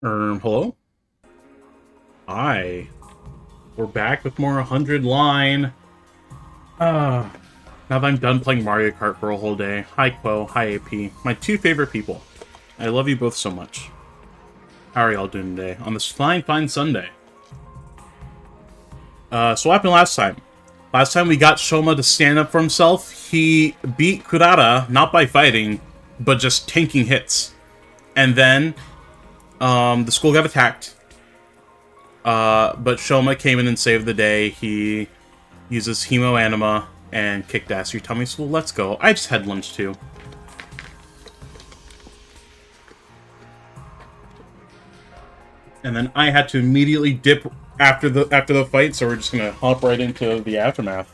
Hello? Hi. We're back with more 100 line. Now that I'm done playing Mario Kart for a whole day. Hi, Quo. Hi, AP. My two favorite people. I love you both so much. How are y'all doing today? On this fine Sunday. So what happened last time? Last time we got Shoma to stand up for himself. He beat Kurata, not by fighting, but just tanking hits. And then, the school got attacked. But Shoma came in and saved the day. He uses Hemo Anima and kicked ass. Your tummy school, let's go. I just had lunch too. And then I had to immediately dip after the fight, so we're just gonna hop right into the aftermath.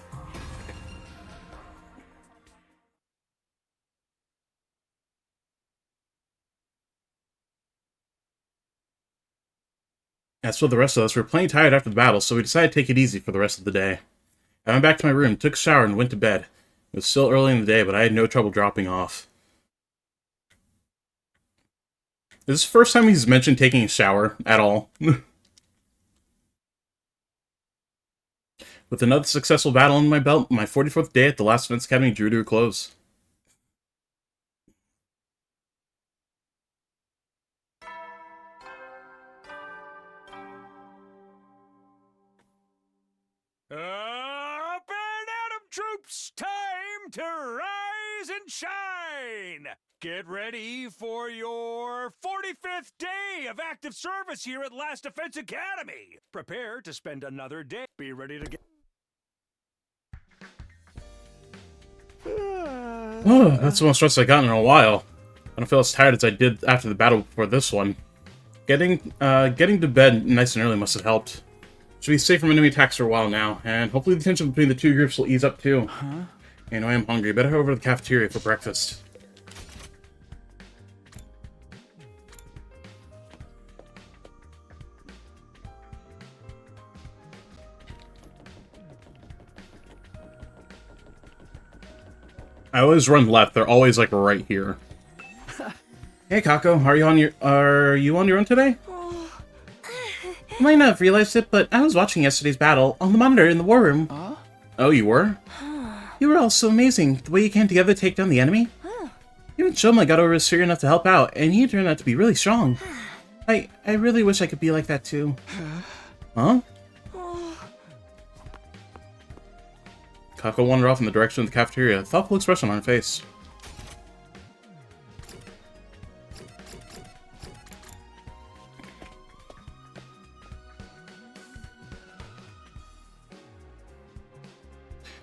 As for the rest of us, we were plenty tired after the battle, so we decided to take it easy for the rest of the day. I went back to my room, took a shower, and went to bed. It was still early in the day, but I had no trouble dropping off. This is the first time he's mentioned taking a shower at all. With another successful battle in my belt, my 44th day at the last Defense Academy drew to a close. Up and Atom troops, time to rise and shine! Get ready for your 45th day of active service here at Last Defense Academy. Prepare to spend another day. Be ready to get... Oh, that's the most stress I've gotten in a while. I don't feel as tired as I did after the battle before this one. Getting to bed nice and early must have helped. Should be safe from enemy attacks for a while now, and hopefully the tension between the two groups will ease up too. And I am hungry. Better head over to the cafeteria for breakfast. I always run left. They're always like right here. Hey, Kako, are you on your own today? You might not have realized it, but I was watching yesterday's battle on the monitor in the war room. Oh, you were? You were all so amazing. The way you came together to take down the enemy. Even Shoma got over his fear enough to help out, and he turned out to be really strong. I really wish I could be like that too. Huh? Kako wandered off in the direction of the cafeteria, a thoughtful expression on her face.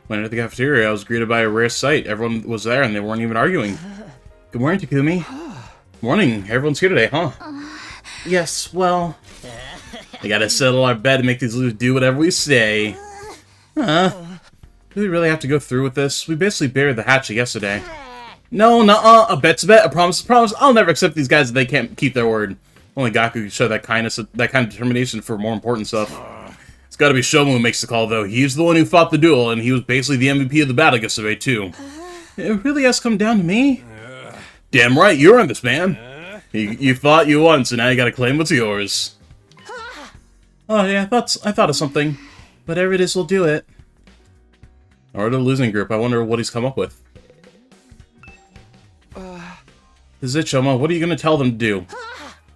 When I entered the cafeteria, I was greeted by a rare sight. Everyone was there and they weren't even arguing. Good morning, Takumi. Morning. Everyone's here today, huh? Yes, well... We gotta settle our bet and make these losers do whatever we say. Do we really have to go through with this? We basically buried the hatchet yesterday. No, nuh-uh. A bet's a bet. A promise is a promise. I'll never accept these guys if they can't keep their word. Only Gaku can show that kindness, that kind of determination for more important stuff. It's gotta be Shoma who makes the call, though. He's the one who fought the duel, and he was basically the MVP of the battle yesterday, too. It really has come down to me? Damn right, you're on this, man. You fought, you won, so now you gotta claim what's yours. Oh, yeah, I thought of something. Whatever it is, we'll do it. Or the losing group, I wonder what he's come up with. This is it, Shoma. What are you gonna tell them to do?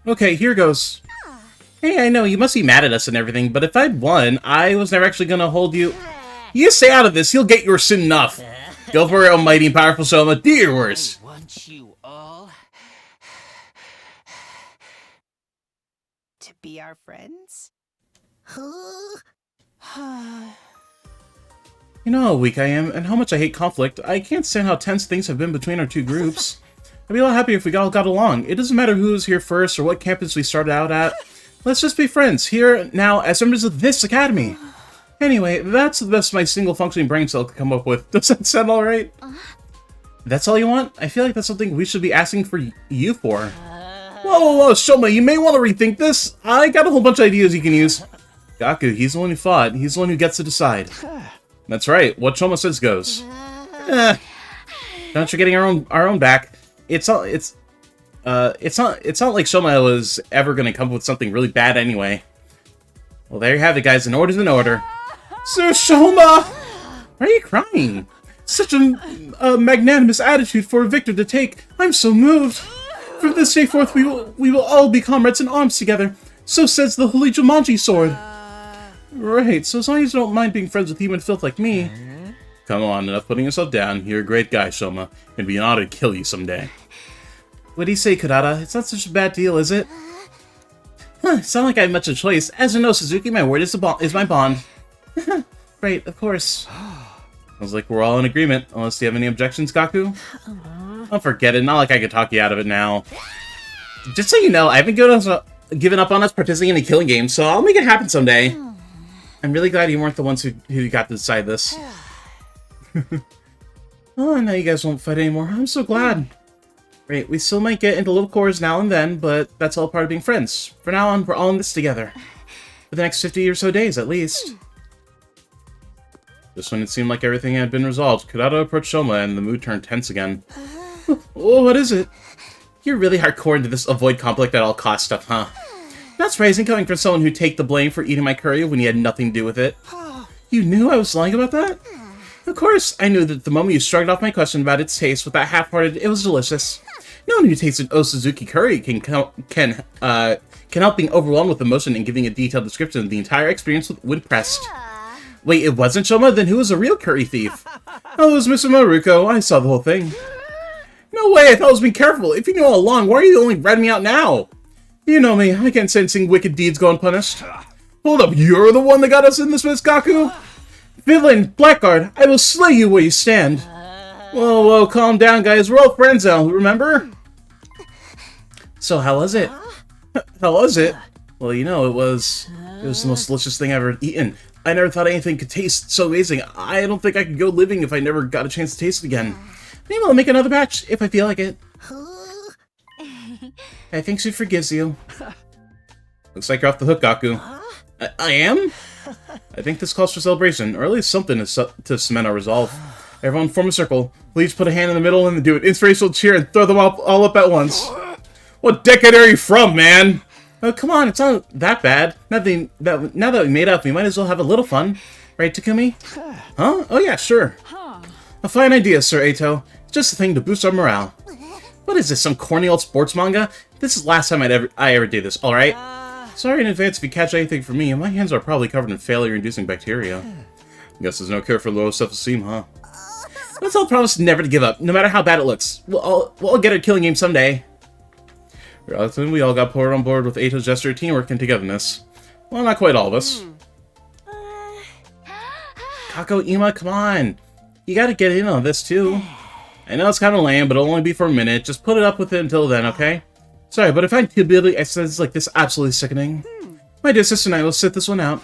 Okay, here goes. Hey, I know, you must be mad at us and everything, but if I'd won, I was never actually gonna hold you... You stay out of this, you'll get your sin enough. Go for it, almighty and powerful Shoma, do your worst. I want you all to be our friends. You know how weak I am, and how much I hate conflict. I can't stand how tense things have been between our two groups. I'd be a lot happier if we all got along. It doesn't matter who was here first or what campus we started out at. Let's just be friends, here, now, as members of this academy. Anyway, that's the best my single functioning brain cell could come up with. Does that sound alright? That's all you want? I feel like that's something we should be asking for you for. Whoa, Shoma, you may want to rethink this. I got a whole bunch of ideas you can use. Gaku, he's the one who fought. He's the one who gets to decide. That's right, what Shoma says goes. Don't forgetting our own back. It's not like Soma was ever gonna come up with something really bad anyway. Well, there you have it, guys. An order's an order. Sir Soma! Why are you crying? Such a magnanimous attitude for Victor to take. I'm so moved. From this day forth, we will all be comrades in arms together. So says the Holy Jumanji sword. Right, so as long as you don't mind being friends with human filth like me. Come on, enough putting yourself down. You're a great guy, Soma. It'd be an honor to kill you someday. What do you say, Kurata? It's not such a bad deal, is it? Huh, it's not like I have much of a choice. As you know, Suzuki, my word is my bond. Right, of course. Sounds like we're all in agreement, unless you have any objections, Gaku? Oh, forget it. Not like I could talk you out of it now. Just so you know, I haven't given up on us participating in a killing game, so I'll make it happen someday. I'm really glad you weren't the ones who got to decide this. Oh, now you guys won't fight anymore. I'm so glad. Right, we still might get into little quarrels now and then, but that's all part of being friends. For now on, we're all in this together. For the next 50 or so days, at least. Just when it seemed like everything had been resolved, Kurata approached Soma and the mood turned tense again. Oh, what is it? You're really hardcore into this avoid conflict at all cost stuff, huh? That's surprising coming from someone who'd take the blame for eating my curry when you had nothing to do with it. You knew I was lying about that? Of course, I knew that the moment you shrugged off my question about its taste with that half-hearted, it was delicious. No one who tasted Osuzuki curry can help being overwhelmed with emotion and giving a detailed description of the entire experience when impressed. Wait, it wasn't Soma? Then who was a real curry thief? Oh, it was Mr. Maruko. I saw the whole thing. No way, I thought I was being careful. If you knew all along, why are you only ratting me out now? You know me, I can't stand seeing wicked deeds go unpunished. Hold up, you're the one that got us in this mess, Gaku? Villain, Blackguard, I will slay you where you stand. Whoa, whoa, calm down, guys. We're all friends now, remember? So, how was it? How was it? Well, you know, it was the most delicious thing I've ever eaten. I never thought anything could taste so amazing. I don't think I could go living if I never got a chance to taste it again. Maybe I'll make another batch if I feel like it. I think she forgives you. Looks like you're off the hook, Gaku. I am? I think this calls for celebration, or at least something to cement our resolve. Everyone form a circle. Please put a hand in the middle and do an inspirational cheer and throw them all up at once. What decade are you from, man? Oh, come on, it's not that bad. Now that we made up, we might as well have a little fun. Right, Takumi? Huh? Oh yeah, sure. A fine idea, Sir Eito. It's just a thing to boost our morale. What is this, some corny old sports manga? This is the last time I ever did this, alright? Sorry in advance if you catch anything from me, and my hands are probably covered in failure-inducing bacteria. Guess there's no cure for low self-esteem, huh? Let's all promise never to give up, no matter how bad it looks. We'll all get a killing game someday. Relatively, we all got poured on board with Eito's gesture of teamwork and togetherness. Well, not quite all of us. Kako, Ima, come on. You gotta get in on this, too. I know it's kind of lame, but it'll only be for a minute. Just put it up with it until then, okay? Sorry, but I find capability exercises like this absolutely sickening. My dear sister and I will sit this one out.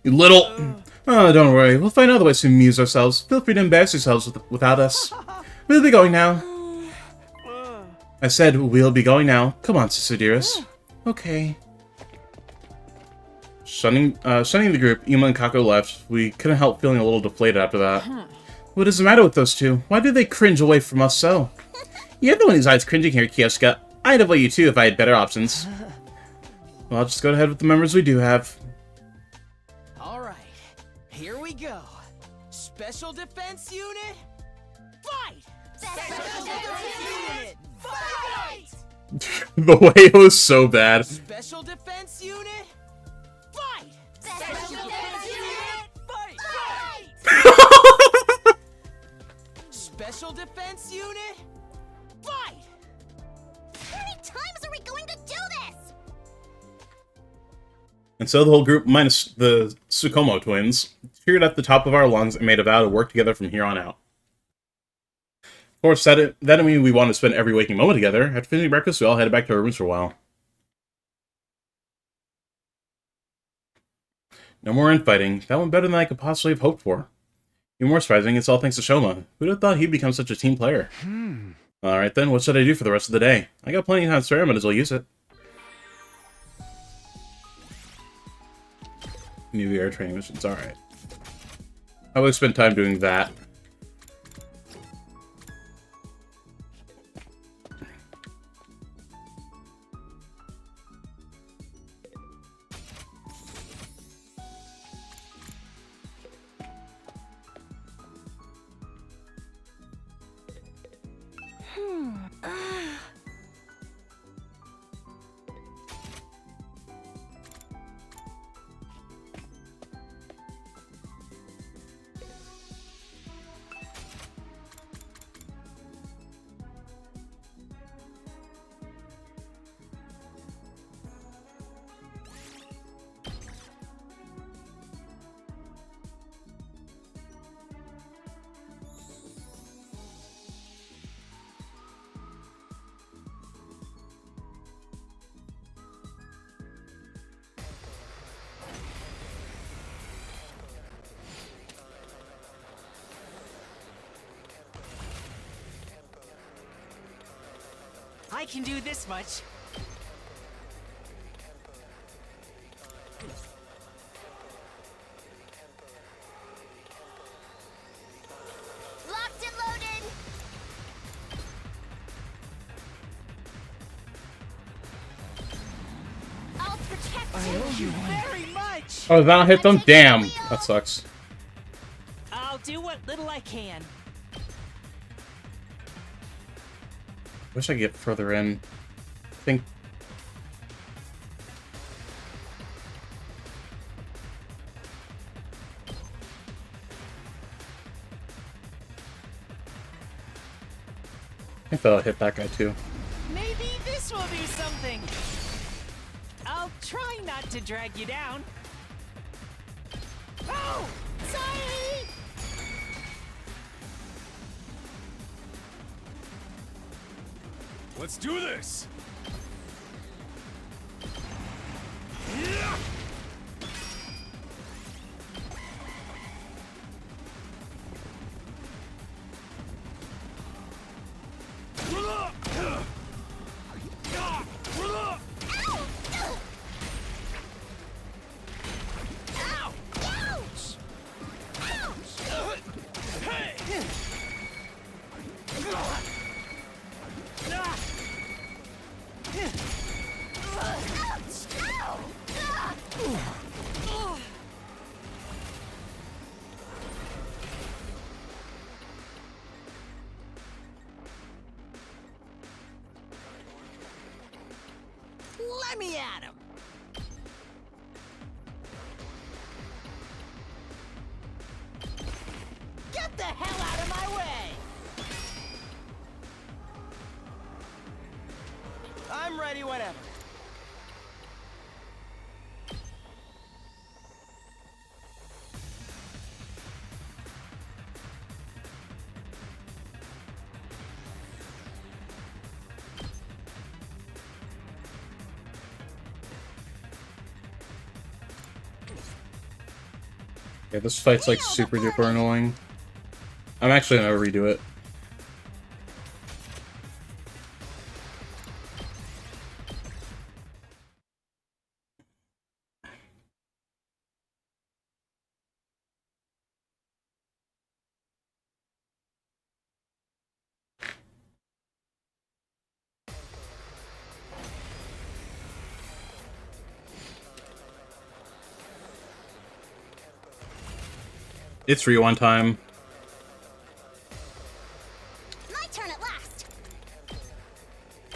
You little... Oh, don't worry. We'll find other ways to amuse ourselves. Feel free to embarrass yourselves without us. We'll be going now. I said we'll be going now. Come on, sister dearest. Okay. Shunning the group, Ima and Kako left. We couldn't help feeling a little deflated after that. What is the matter with those two? Why did they cringe away from us so? You're the one whose eyes cringing here, Kiyoshika. I'd avoid you too if I had better options. Well, I'll just go ahead with the members we do have. Alright, here we go. Special Defense Unit, fight! Special Defense Unit, fight! The way it was so bad. Special Defense Unit, fight! Special Defense Unit, fight! Special Defense Unit, fight! How many times are we going to do this? And so the whole group, minus the Tsukumo twins, cheered at the top of our lungs and made a vow to work together from here on out. Of course, that didn't mean we wanted to spend every waking moment together. After finishing breakfast, we all headed back to our rooms for a while. No more infighting. That went better than I could possibly have hoped for. Even more surprising, it's all thanks to Shoma. Who'd have thought he'd become such a team player? Alright then, what should I do for the rest of the day? I got plenty of time to spare, I might as well use it. New air training missions, alright. I will spend time doing that. I can do this much. Locked and loaded. I'll protect Thank you very much. Oh, did that not hit them? Damn. That sucks. I'll do what little I can. Wish I could get further in. I think. I thought I'd hit that guy too. Maybe this will do something. I'll try not to drag you down. Oh! Sorry! Let's do this! Ouch! Ouch! Ouch! Ow! Let me at him. Get the hell out of my way! I'm ready whenever. Yeah, this fight's like super duper annoying. I'm actually gonna redo it. It's rewind time. My turn at last.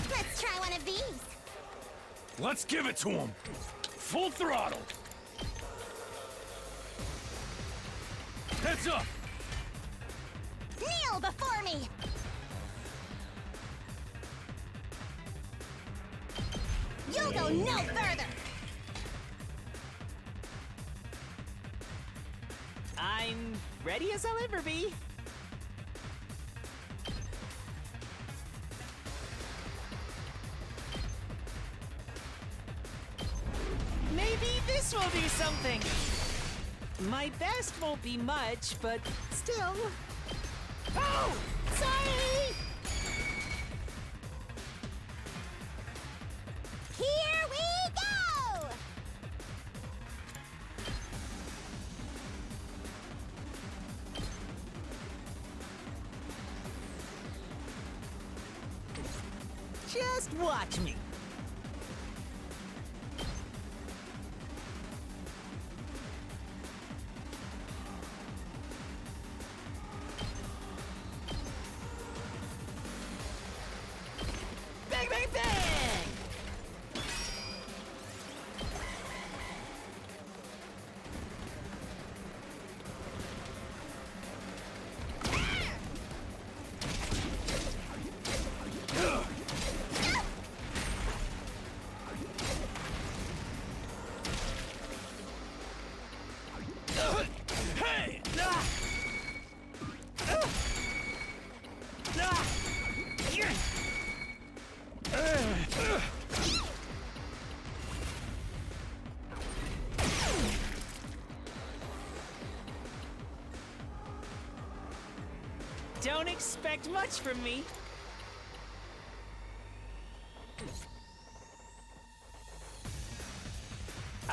Let's try one of these. Let's give it to him! Full throttle! Heads up! Kneel before me. You'll go no further. I'm ready as I'll ever be. Maybe this will do something. My best won't be much, but still. Oh! Sorry! Here we go. Just watch me. Bang, bang, bang! Hey! Don't expect much from me.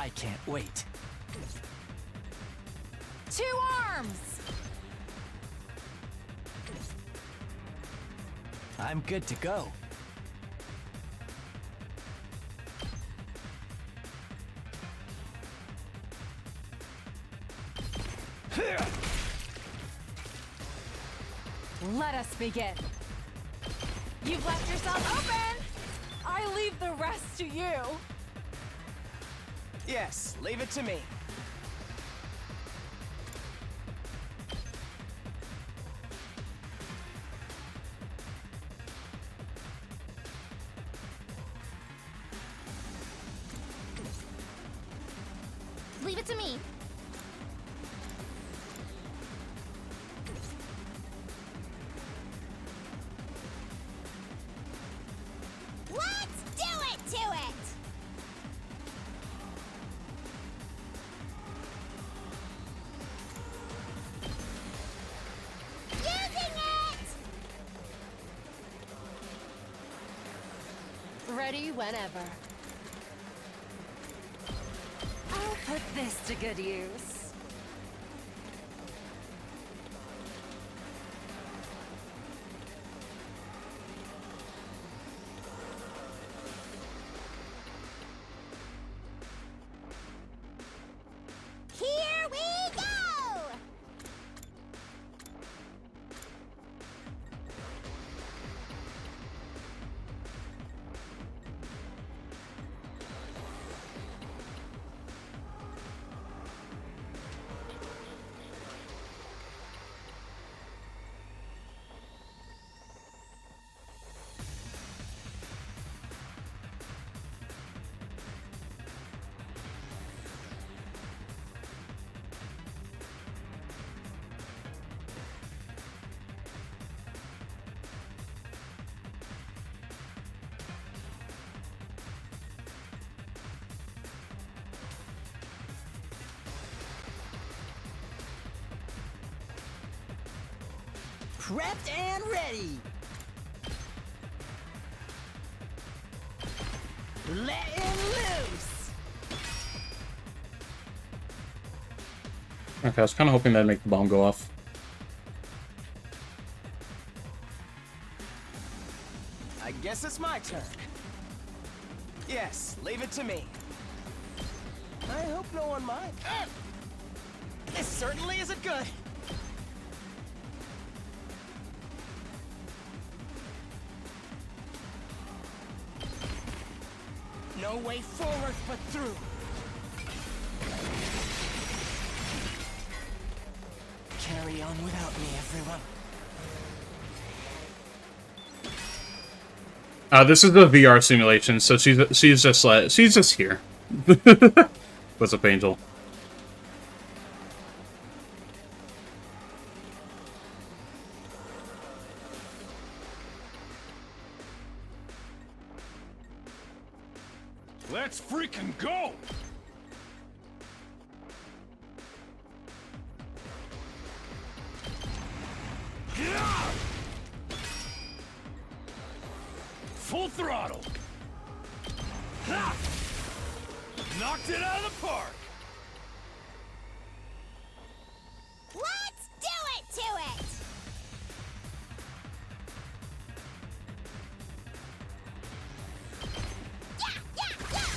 I can't wait. 2 arms! I'm good to go. Let us begin. You've left yourself open! I leave the rest to you. Yes, leave it to me. Leave it to me. Let's do it to it! Using it! Ready whenever. I'll put this to good use. Here we go! Prepped and ready. Letting loose. Okay, I was kind of hoping that'd make the bomb go off. I guess it's my turn. Yes, leave it to me. I hope no one minds. This certainly isn't good. No way forward but through. Carry on without me, everyone. This is the VR simulation, so she's just here. What's up, Angel? Let's freaking go! Yeah! Full throttle! Ha! Knocked it out of the park! Let's do it to it! Yeah, yeah, yeah!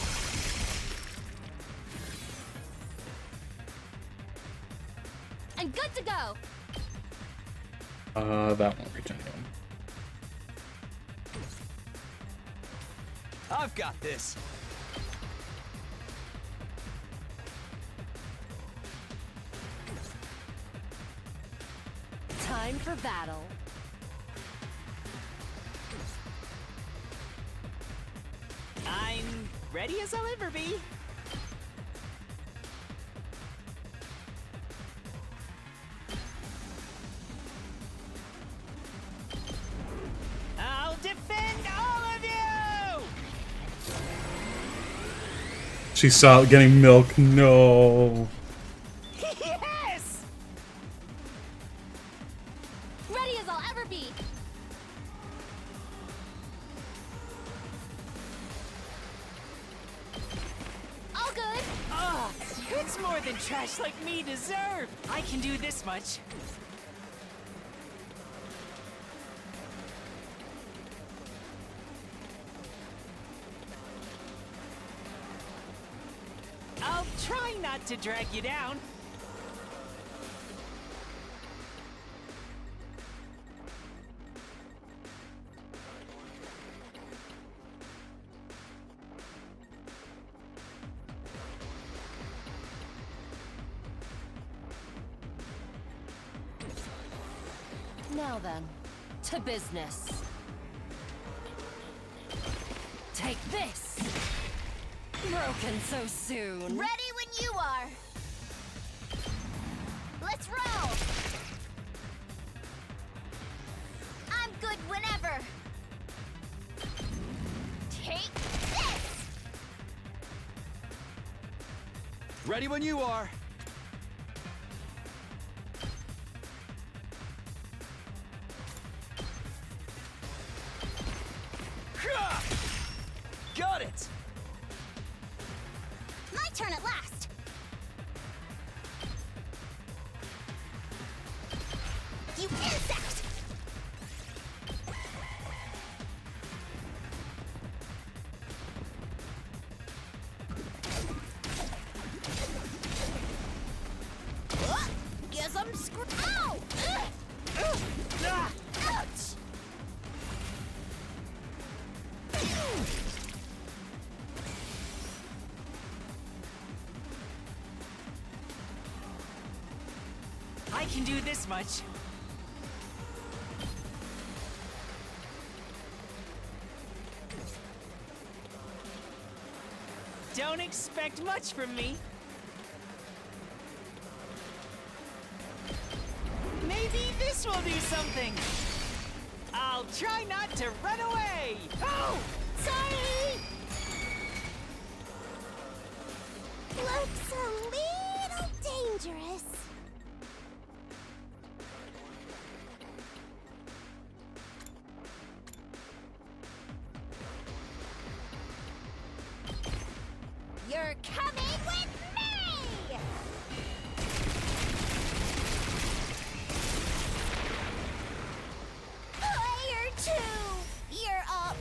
I'm good to go! That won't reach anyone. I've got this. Time for battle. I'm ready as I'll ever be. I'll defend all of you! She saw it getting milk. No. Yes! Ready as I'll ever be! All good! All That's more than trash like me deserve. I can do this much. I'll try not to drag you down. Now then, to business. Take this! Broken so soon. Ready when you are. Let's roll. I'm good whenever. Take this. Ready when you are. Got it! My turn at last. You insect! Guess I'm screwed. Ow! Ah! Ouch! I can do this much. Don't expect much from me. Maybe this will do something. I'll try not to run away. Oh! Sorry! Looks a little dangerous. You're coming with me! Player 2, you're up.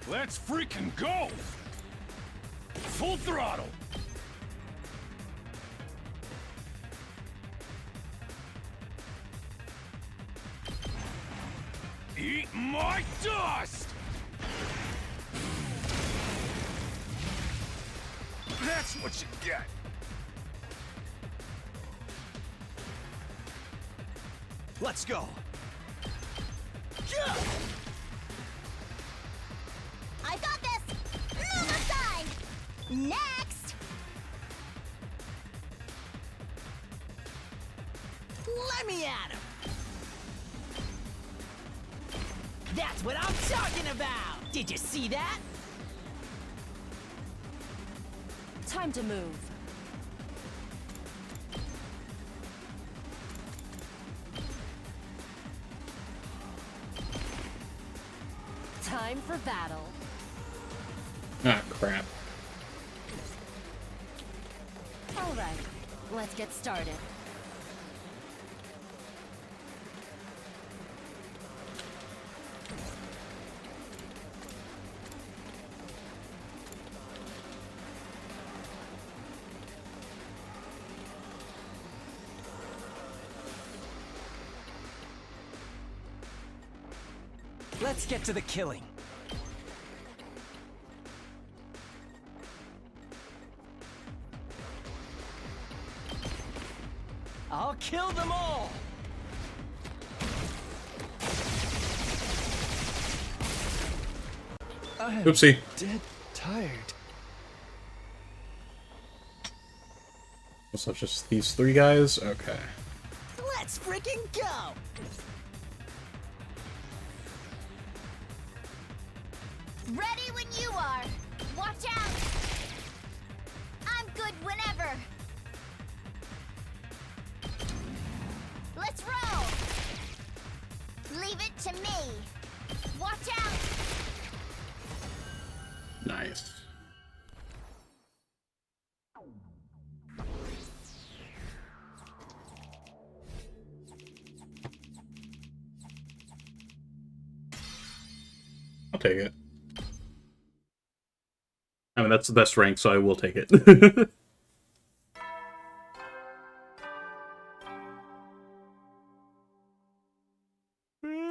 Let's freaking go! Full throttle! Eat my dust! That's what you get! Let's go. I got this! Move aside! Next! Let me at him. That's what I'm talking about. Did you see that? Time to move. Time for battle. Ah, crap. All right, let's get started. Let's get to the killing. I'll kill them all! I'm Oopsie. dead tired. So it's just these three guys? Okay. Let's freaking go! Ready when you are. Watch out! I'm good whenever. Let's roll! Leave it to me. Watch out! Nice. I'll take it. I mean, that's the best rank, so I will take it.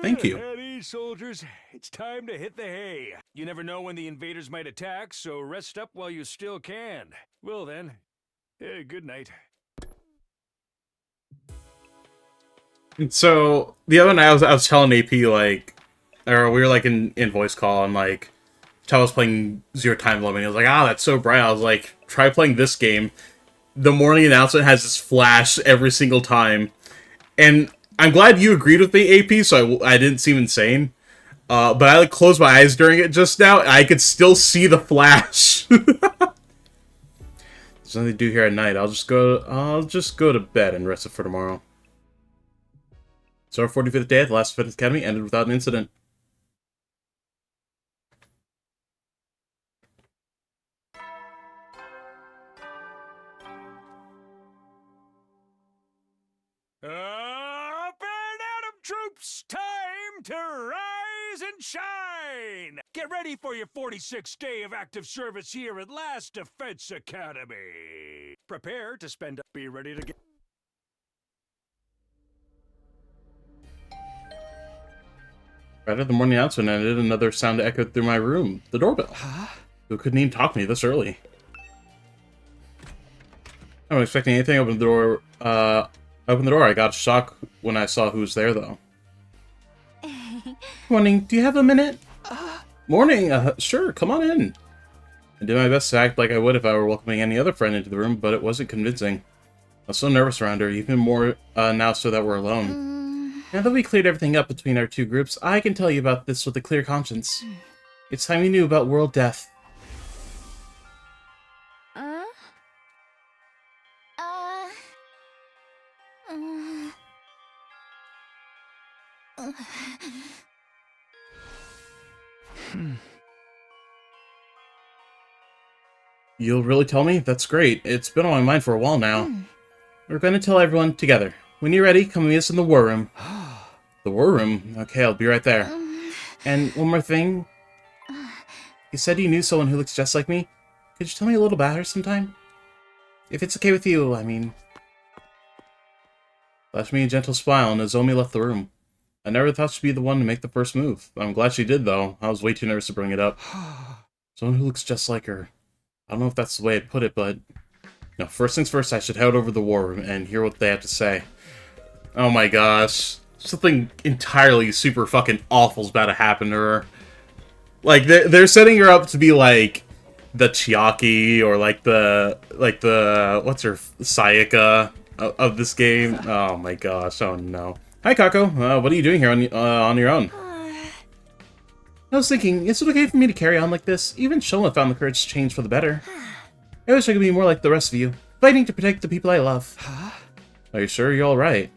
Thank you. Eddie, soldiers, it's time to hit the hay. You never know when the invaders might attack, so rest up while you still can. Well then, good night. So the other night, I was telling AP like, or we were like in voice call, and like, Chell was playing Zero Time Limit. He was like, "Ah, that's so bright." I was like, "Try playing this game." The morning announcement has this flash every single time, and I'm glad you agreed with me, AP, so I didn't seem insane. But I like closed my eyes during it just now, and I could still see the flash. There's nothing to do here at night. I'll just go to bed and rest it for tomorrow. So our 45th day at the last Fitness Academy ended without an incident. Up and at 'em, troops! Time to rise and shine! Get ready for your 46th day of active service here at Last Defense Academy. Prepare to spend... Be ready to get... Right at the morning announcement ended, another sound echoed through my room. The doorbell. Who couldn't even talk to me this early? I wasn't expecting anything. Open the door. I got a shock when I saw who was there, though. Morning. Do you have a minute? Morning. Sure. Come on in. I did my best to act like I would if I were welcoming any other friend into the room, but it wasn't convincing. I was so nervous around her, even more now so that we're alone. Now that we cleared everything up between our two groups, I can tell you about this with a clear conscience. It's time you knew about world death. You'll really tell me? That's great. It's been on my mind for a while now. We're going to tell everyone together. When you're ready, come meet us in the war room. The war room? Okay, I'll be right there. And one more thing. You said you knew someone who looks just like me. Could you tell me a little about her sometime? If it's okay with you, I mean. Flashed me a gentle smile, and Nozomi left the room. I never thought she'd be the one to make the first move. I'm glad she did, though. I was way too nervous to bring it up. Someone who looks just like her. I don't know if that's the way I'd put it, but... No, first things first, I should head over to the war room and hear what they have to say. Oh my gosh. Something entirely super fucking awful's about to happen to her. Like, they're setting her up to be, like, the Chiaki, or, like, the what's her, Sayaka of this game. Oh my gosh, oh no. Hi, Kako. What are you doing here on your own? I was thinking, is it okay for me to carry on like this? Even Shoma found the courage to change for the better. I wish I could be more like the rest of you, fighting to protect the people I love. Are you sure you're alright?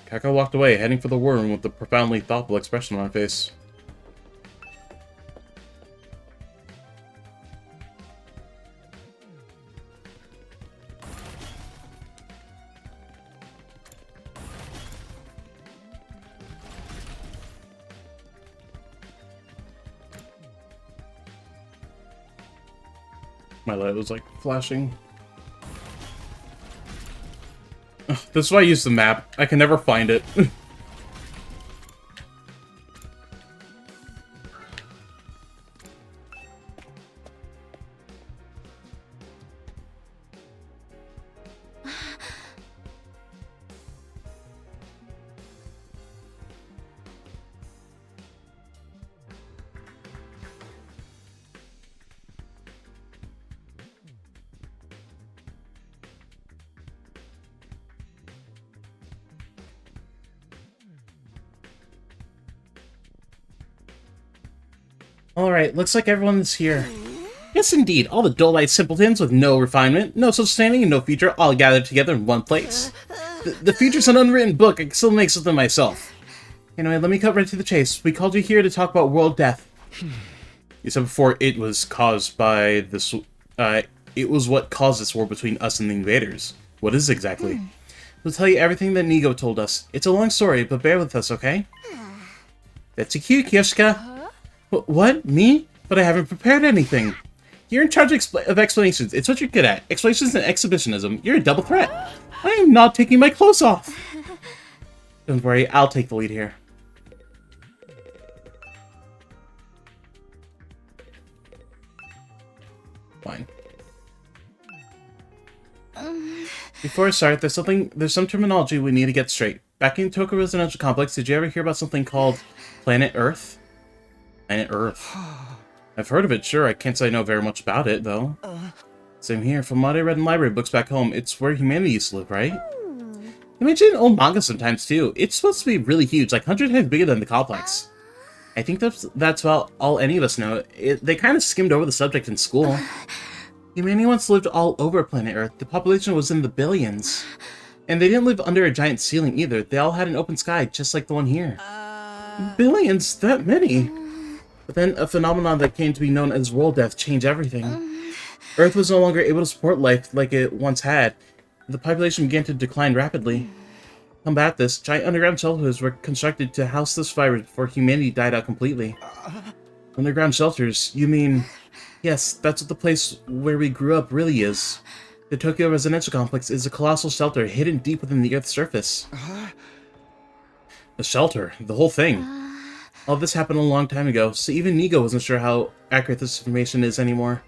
Kako walked away, heading for the war room with a profoundly thoughtful expression on her face. My light was like flashing. Ugh, this is why I use the map. I can never find it. Alright, looks like everyone's here. Yes, indeed. All the dull-eyed simpletons with no refinement, no social standing, and no future, all gathered together in one place. The future's an unwritten book. I can still make something myself. Anyway, let me cut right to the chase. We called you here to talk about world death. You said before it was caused by this. It was what caused this war between us and the invaders. What is it exactly? We'll tell you everything that Nigo told us. It's a long story, but bear with us, okay? That's a cue, Kiyoshika. What? Me? But I haven't prepared anything. You're in charge of explanations. It's what you're good at. Explanations and exhibitionism. You're a double threat. I am not taking my clothes off. Don't worry, I'll take the lead here. Fine. Before I start, there's some terminology we need to get straight. Back in Tokyo Residential Complex, did you ever hear about something called Planet Earth? Planet Earth. I've heard of it, sure. I can't say I know very much about it, though. Same here. From what I read in library books back home, it's where humanity used to live, right? You mention old manga sometimes, too. It's supposed to be really huge, like 100 times bigger than the complex. I think that's about all any of us know. They kind of skimmed over the subject in school. Humanity once lived all over planet Earth. The population was in the billions. And they didn't live under a giant ceiling either. They all had an open sky, just like the one here. Billions? That many? But then a phenomenon that came to be known as world death changed everything. Earth was no longer able to support life like it once had. The population began to decline rapidly. To combat this, giant underground shelters were constructed to house the survivors before humanity died out completely. Underground shelters? You mean... Yes, that's what the place where we grew up really is. The Tokyo Residential Complex is a colossal shelter hidden deep within the Earth's surface. A shelter? The whole thing? All this happened a long time ago, so even Nigo wasn't sure how accurate this information is anymore.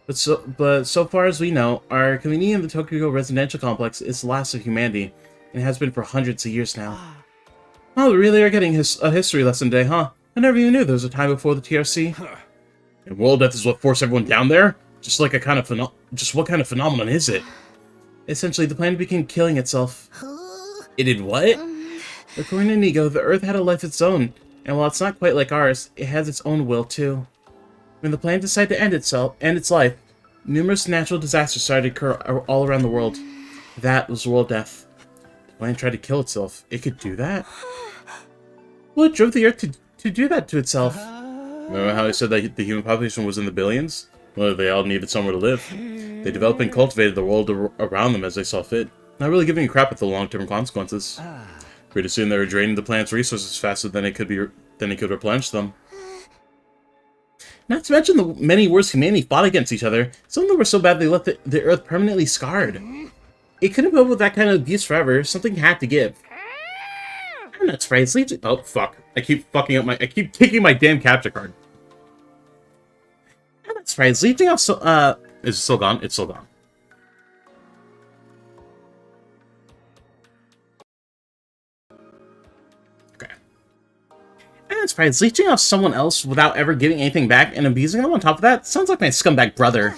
But so far as we know, our community in the Tokyo Residential Complex is the last of humanity, and has been for hundreds of years now. Oh, we really are getting a history lesson today, huh? I never even knew there was a time before the TRC. And world death is what forced everyone down there? Just what kind of phenomenon is it? Essentially, the planet began killing itself. It did what? According to Nigo, the Earth had a life of its own, and while it's not quite like ours, it has its own will too. When the planet decided to end its life, numerous natural disasters started to occur all around the world. That was world death. The planet tried to kill itself. It could do that? What drove the Earth to do that to itself? Remember how I said that the human population was in the billions? Well, they all needed somewhere to live. They developed and cultivated the world around them as they saw fit, not really giving a crap at the long-term consequences. Pretty soon they were draining the planet's resources faster than it could replenish them. Not to mention the many wars humanity fought against each other. Some of them were so bad they left the Earth permanently scarred. It couldn't put up with that kind of abuse forever. Something had to give. I'm not surprised. Oh fuck! I keep kicking my damn capture card. I'm not surprised. Leeching off is it still gone? It's still gone. Okay. I'm not surprised. Leeching off someone else without ever giving anything back and abusing them on top of that sounds like my scumbag brother.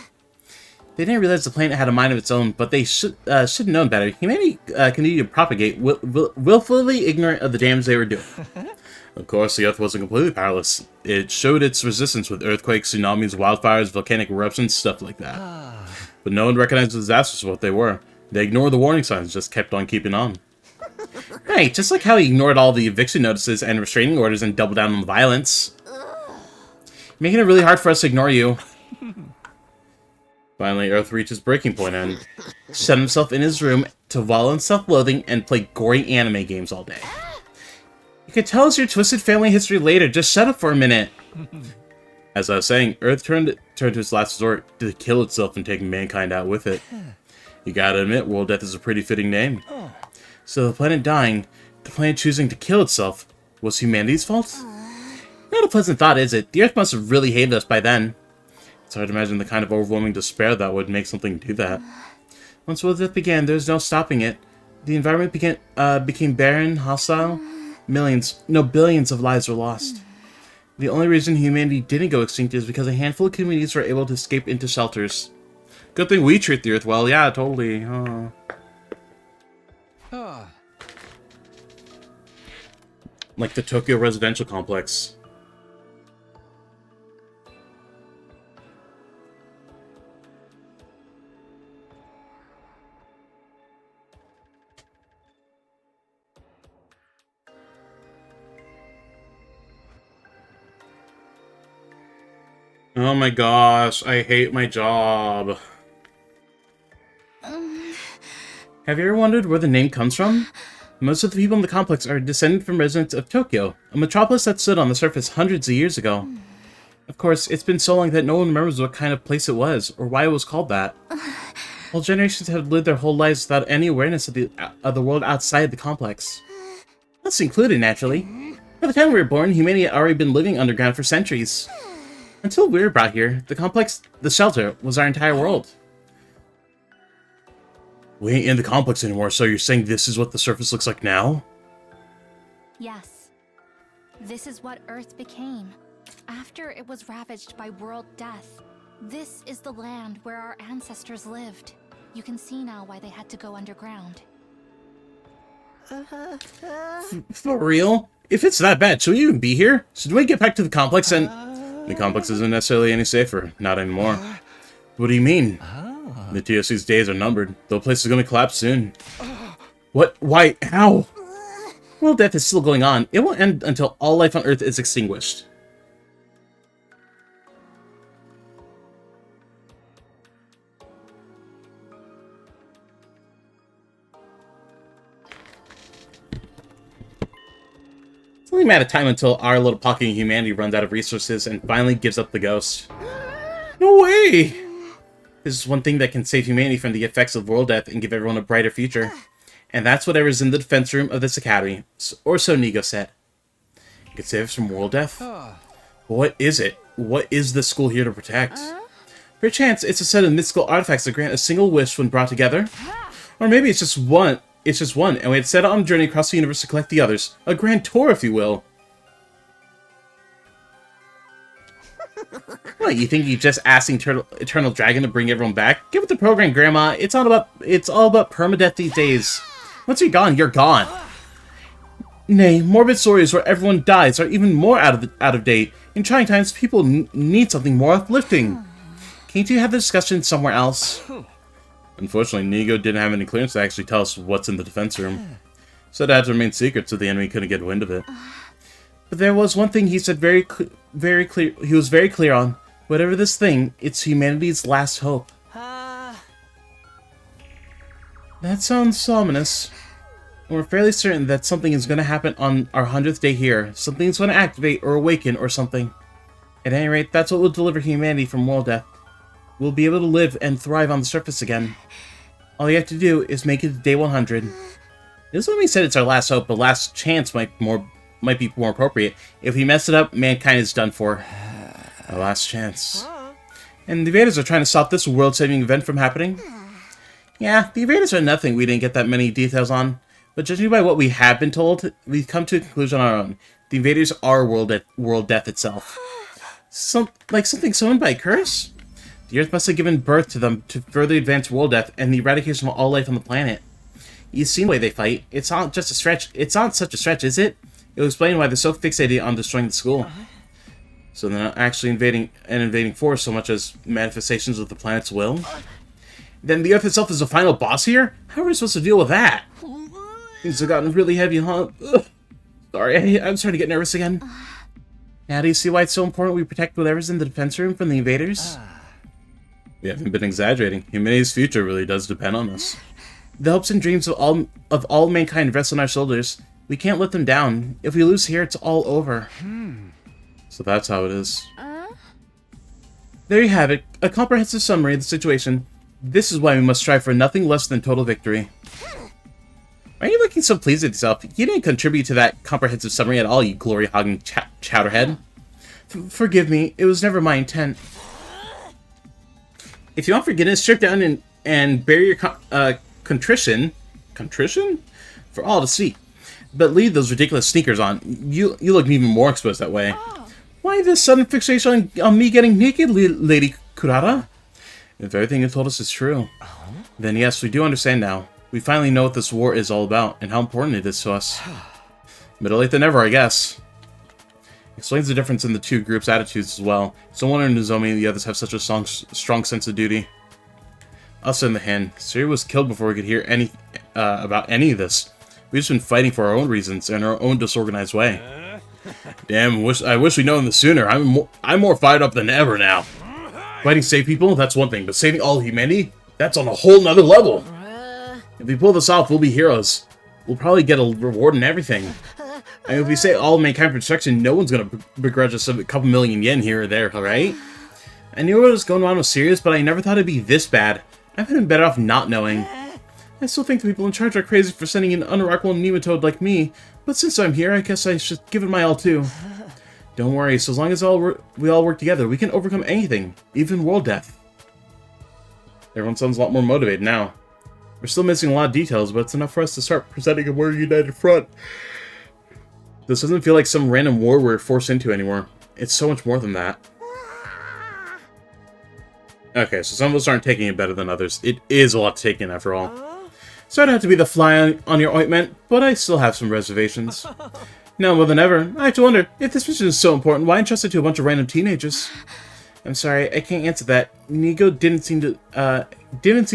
They didn't realize the planet had a mind of its own, but they should have known better. Humanity continued to propagate, willfully ignorant of the damage they were doing. Of course, the Earth wasn't completely powerless. It showed its resistance with earthquakes, tsunamis, wildfires, volcanic eruptions, stuff like that. But no one recognized the disasters for what they were. They ignored the warning signs, just kept on keeping on. Right, just like how he ignored all the eviction notices and restraining orders and doubled down on the violence. Making it really hard for us to ignore you. Finally, Earth reaches breaking point and shut himself in his room to wallow in self-loathing and play gory anime games all day. You can tell us your twisted family history later, just shut up for a minute. As I was saying, Earth turned to its last resort to kill itself and take mankind out with it. You gotta admit, world death is a pretty fitting name. So the planet dying, the planet choosing to kill itself, was humanity's fault? Not a pleasant thought, is it? The Earth must have really hated us by then. It's hard to imagine the kind of overwhelming despair that would make something do that. Once world death began, there was no stopping it. The environment became barren, hostile. Billions of lives were lost. The only reason humanity didn't go extinct is because a handful of communities were able to escape into shelters. Good thing we treat the Earth well. Yeah, totally. Like the Tokyo Residential Complex. Oh my gosh, I hate my job. Have you ever wondered where the name comes from? Most of the people in the complex are descended from residents of Tokyo, a metropolis that stood on the surface hundreds of years ago. Of course, it's been so long that no one remembers what kind of place it was, or why it was called that. Whole generations have lived their whole lives without any awareness of the world outside the complex. Us included, naturally. By the time we were born, humanity had already been living underground for centuries. Until we were brought here, the shelter, was our entire world. We ain't in the complex anymore, so you're saying this is what the surface looks like now? Yes. This is what Earth became, after it was ravaged by world death. This is the land where our ancestors lived. You can see now why they had to go underground. For real? If it's that bad, should we even be here? Should we get back to the complex and... The complex isn't necessarily any safer. Not anymore. What do you mean? The TOC's days are numbered. The place is going to collapse soon. What? Why? How? World death is still going on. It won't end until all life on Earth is extinguished. It's only a matter of time until our little pocket of humanity runs out of resources and finally gives up the ghost. No way! This is one thing that can save humanity from the effects of world death and give everyone a brighter future. And that's whatever is in the defense room of this academy. Or so Nigo said. It could save us from world death? What is it? What is the school here to protect? Perchance it's a set of mystical artifacts that grant a single wish when brought together? Or maybe it's just one, and we had set out on a journey across the universe to collect the others. A grand tour, if you will. What, you think you just asked the Eternal Dragon to bring everyone back? Give it the program, Grandma. It's all about permadeath these days. Once you're gone, you're gone. Nay, morbid stories where everyone dies are even more out of date. In trying times, people need something more uplifting. Can't you have the discussion somewhere else? Unfortunately, Nigo didn't have any clearance to actually tell us what's in the defense room. Said it had to remain secret so the enemy couldn't get wind of it. But there was one thing he said very clear. He was very clear on. Whatever this thing, it's humanity's last hope. That sounds ominous. We're fairly certain that something is going to happen on our 100th day here. Something's going to activate or awaken or something. At any rate, that's what will deliver humanity from world death. We'll be able to live and thrive on the surface again. All you have to do is make it to day 100. This is when we said it's our last hope, but last chance might be more appropriate. If we mess it up, mankind is done for. Our last chance. And the invaders are trying to stop this world-saving event from happening. Yeah, the invaders are nothing we didn't get that many details on. But judging by what we have been told, we've come to a conclusion on our own. The invaders are world death itself. Like something summoned by a curse? The Earth must have given birth to them to further advance world death and the eradication of all life on the planet. You've seen the way they fight. It's not just a stretch. It's not such a stretch, is it? It'll explain why they're so fixated on destroying the school. So they're not actually invading force so much as manifestations of the planet's will? Then the Earth itself is the final boss here? How are we supposed to deal with that? Things have gotten really heavy, huh? Ugh. Sorry, I'm starting to get nervous again. Now do you see why it's so important we protect whatever's in the defense room from the invaders? We haven't been exaggerating. Humanity's future really does depend on us. The hopes and dreams of all mankind rest on our shoulders. We can't let them down. If we lose here, it's all over. So that's how it is. There you have it. A comprehensive summary of the situation. This is why we must strive for nothing less than total victory. Why are you looking so pleased with yourself? You didn't contribute to that comprehensive summary at all, you glory-hogging chowderhead. Forgive me. It was never my intent. If you want forgiveness, strip down and bear your contrition for all to see. But leave those ridiculous sneakers on. You look even more exposed that way. Why this sudden fixation on me getting naked, Lady Kurata? If everything you told us is true, then yes, we do understand now. We finally know what this war is all about, and how important it is to us. Better late than never, I guess. Explains the difference in the two groups' attitudes as well. So one and Nozomi and the others have such a strong sense of duty. Us in the hand. Siri was killed before we could hear about any of this. We've just been fighting for our own reasons in our own disorganized way. Damn, I wish we'd known this sooner. I'm more fired up than ever now. Fighting save people, that's one thing, but saving all humanity, that's on a whole nother level. If we pull this off, we'll be heroes. We'll probably get a reward and everything. And if we say all mankind for destruction, no one's gonna begrudge us a couple million yen here or there, alright? I knew what was going on was serious, but I never thought it'd be this bad. I've been better off not knowing. I still think the people in charge are crazy for sending an unremarkable nematode like me, but since I'm here, I guess I should give it my all too. Don't worry, so as long as we all work together, we can overcome anything, even world death. Everyone sounds a lot more motivated now. We're still missing a lot of details, but it's enough for us to start presenting a more united front. This doesn't feel like some random war we're forced into anymore. It's so much more than that. Okay, so some of us aren't taking it better than others. It is a lot to take in, after all. Sorry to have to be the fly on your ointment, but I still have some reservations. Now more than ever, I have to wonder, if this mission is so important, why entrust it to a bunch of random teenagers? I'm sorry, I can't answer that. Nigo didn't seem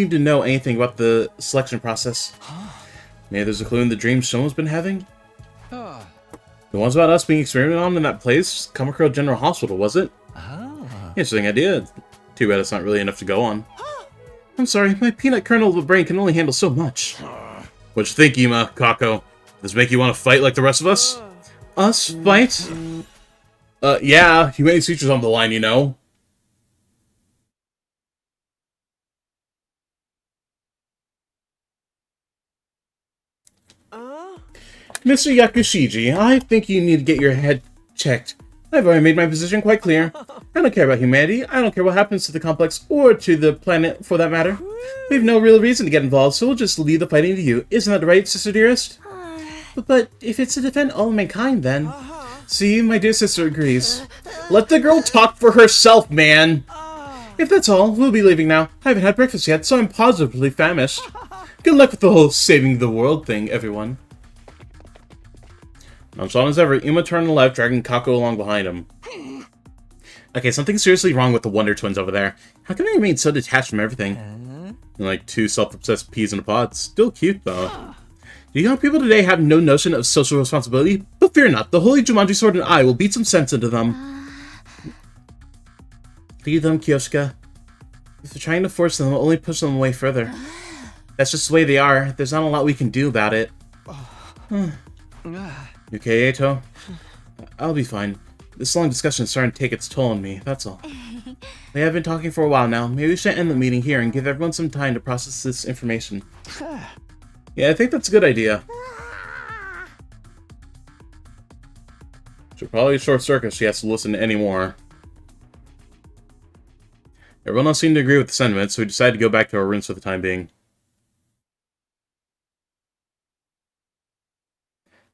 to know anything about the selection process. Maybe there's a clue in the dreams someone's been having? The ones about us being experimented on in that place? Kamakura General Hospital, was it? Interesting idea. Too bad it's not really enough to go on. I'm sorry, my peanut kernel of a brain can only handle so much. What you think, Ima, Kako? Does this make you want to fight like the rest of us? Us? Fight? Yeah, humanity features on the line, you know. Mr. Yakushiji, I think you need to get your head checked. I've already made my position quite clear. I don't care about humanity, I don't care what happens to the complex, or to the planet, for that matter. We have no real reason to get involved, so we'll just leave the fighting to you. Isn't that right, sister dearest? But if it's to defend all mankind, then... See, my dear sister agrees. Let the girl talk for herself, man! If that's all, we'll be leaving now. I haven't had breakfast yet, so I'm positively famished. Good luck with the whole saving the world thing, everyone. Nonchalant as ever, Ima turned left, dragging Kako along behind him. Okay, something's seriously wrong with the Wonder Twins over there. How can they remain so detached from everything? And like two self-obsessed peas in a pod. Still cute, though. Do young people today have no notion of social responsibility? But fear not, the Holy Jumanji Sword and I will beat some sense into them. Leave them, Kyoshika. If you're trying to force them, it'll only push them away further. That's just the way they are. There's not a lot we can do about it. You okay, Eito? I'll be fine. This long discussion is starting to take its toll on me, that's all. We have been talking for a while now. Maybe we should end the meeting here and give everyone some time to process this information. Yeah, I think that's a good idea. Should probably short circuit if she has to listen anymore. Everyone else seemed to agree with the sentiment, so we decided to go back to our rooms for the time being.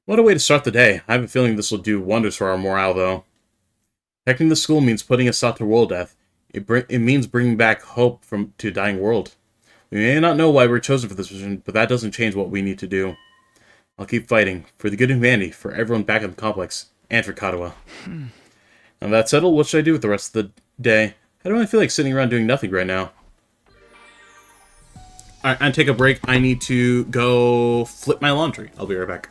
What a way to start the day. I have a feeling this will do wonders for our morale, though. Protecting the school means putting a stop to world death. It means bringing back hope to a dying world. We may not know why we're chosen for this mission, but that doesn't change what we need to do. I'll keep fighting, for the good of humanity, for everyone back in the complex, and for Katawa. Now that's settled, what should I do with the rest of the day? I don't really feel like sitting around doing nothing right now. Alright, I'm take a break. I need to go flip my laundry. I'll be right back.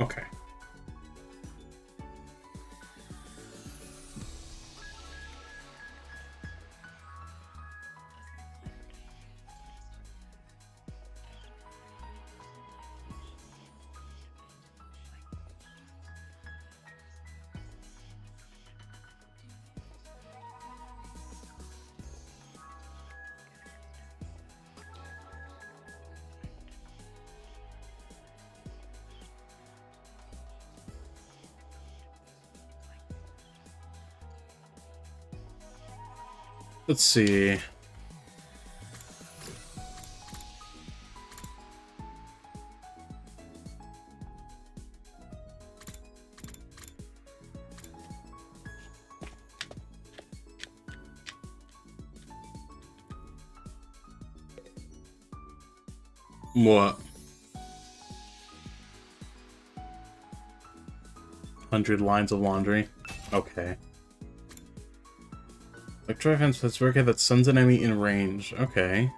Okay. Let's see. What? 100 lines of laundry. Okay. Electro defense that's working that sends an enemy in range. Okay.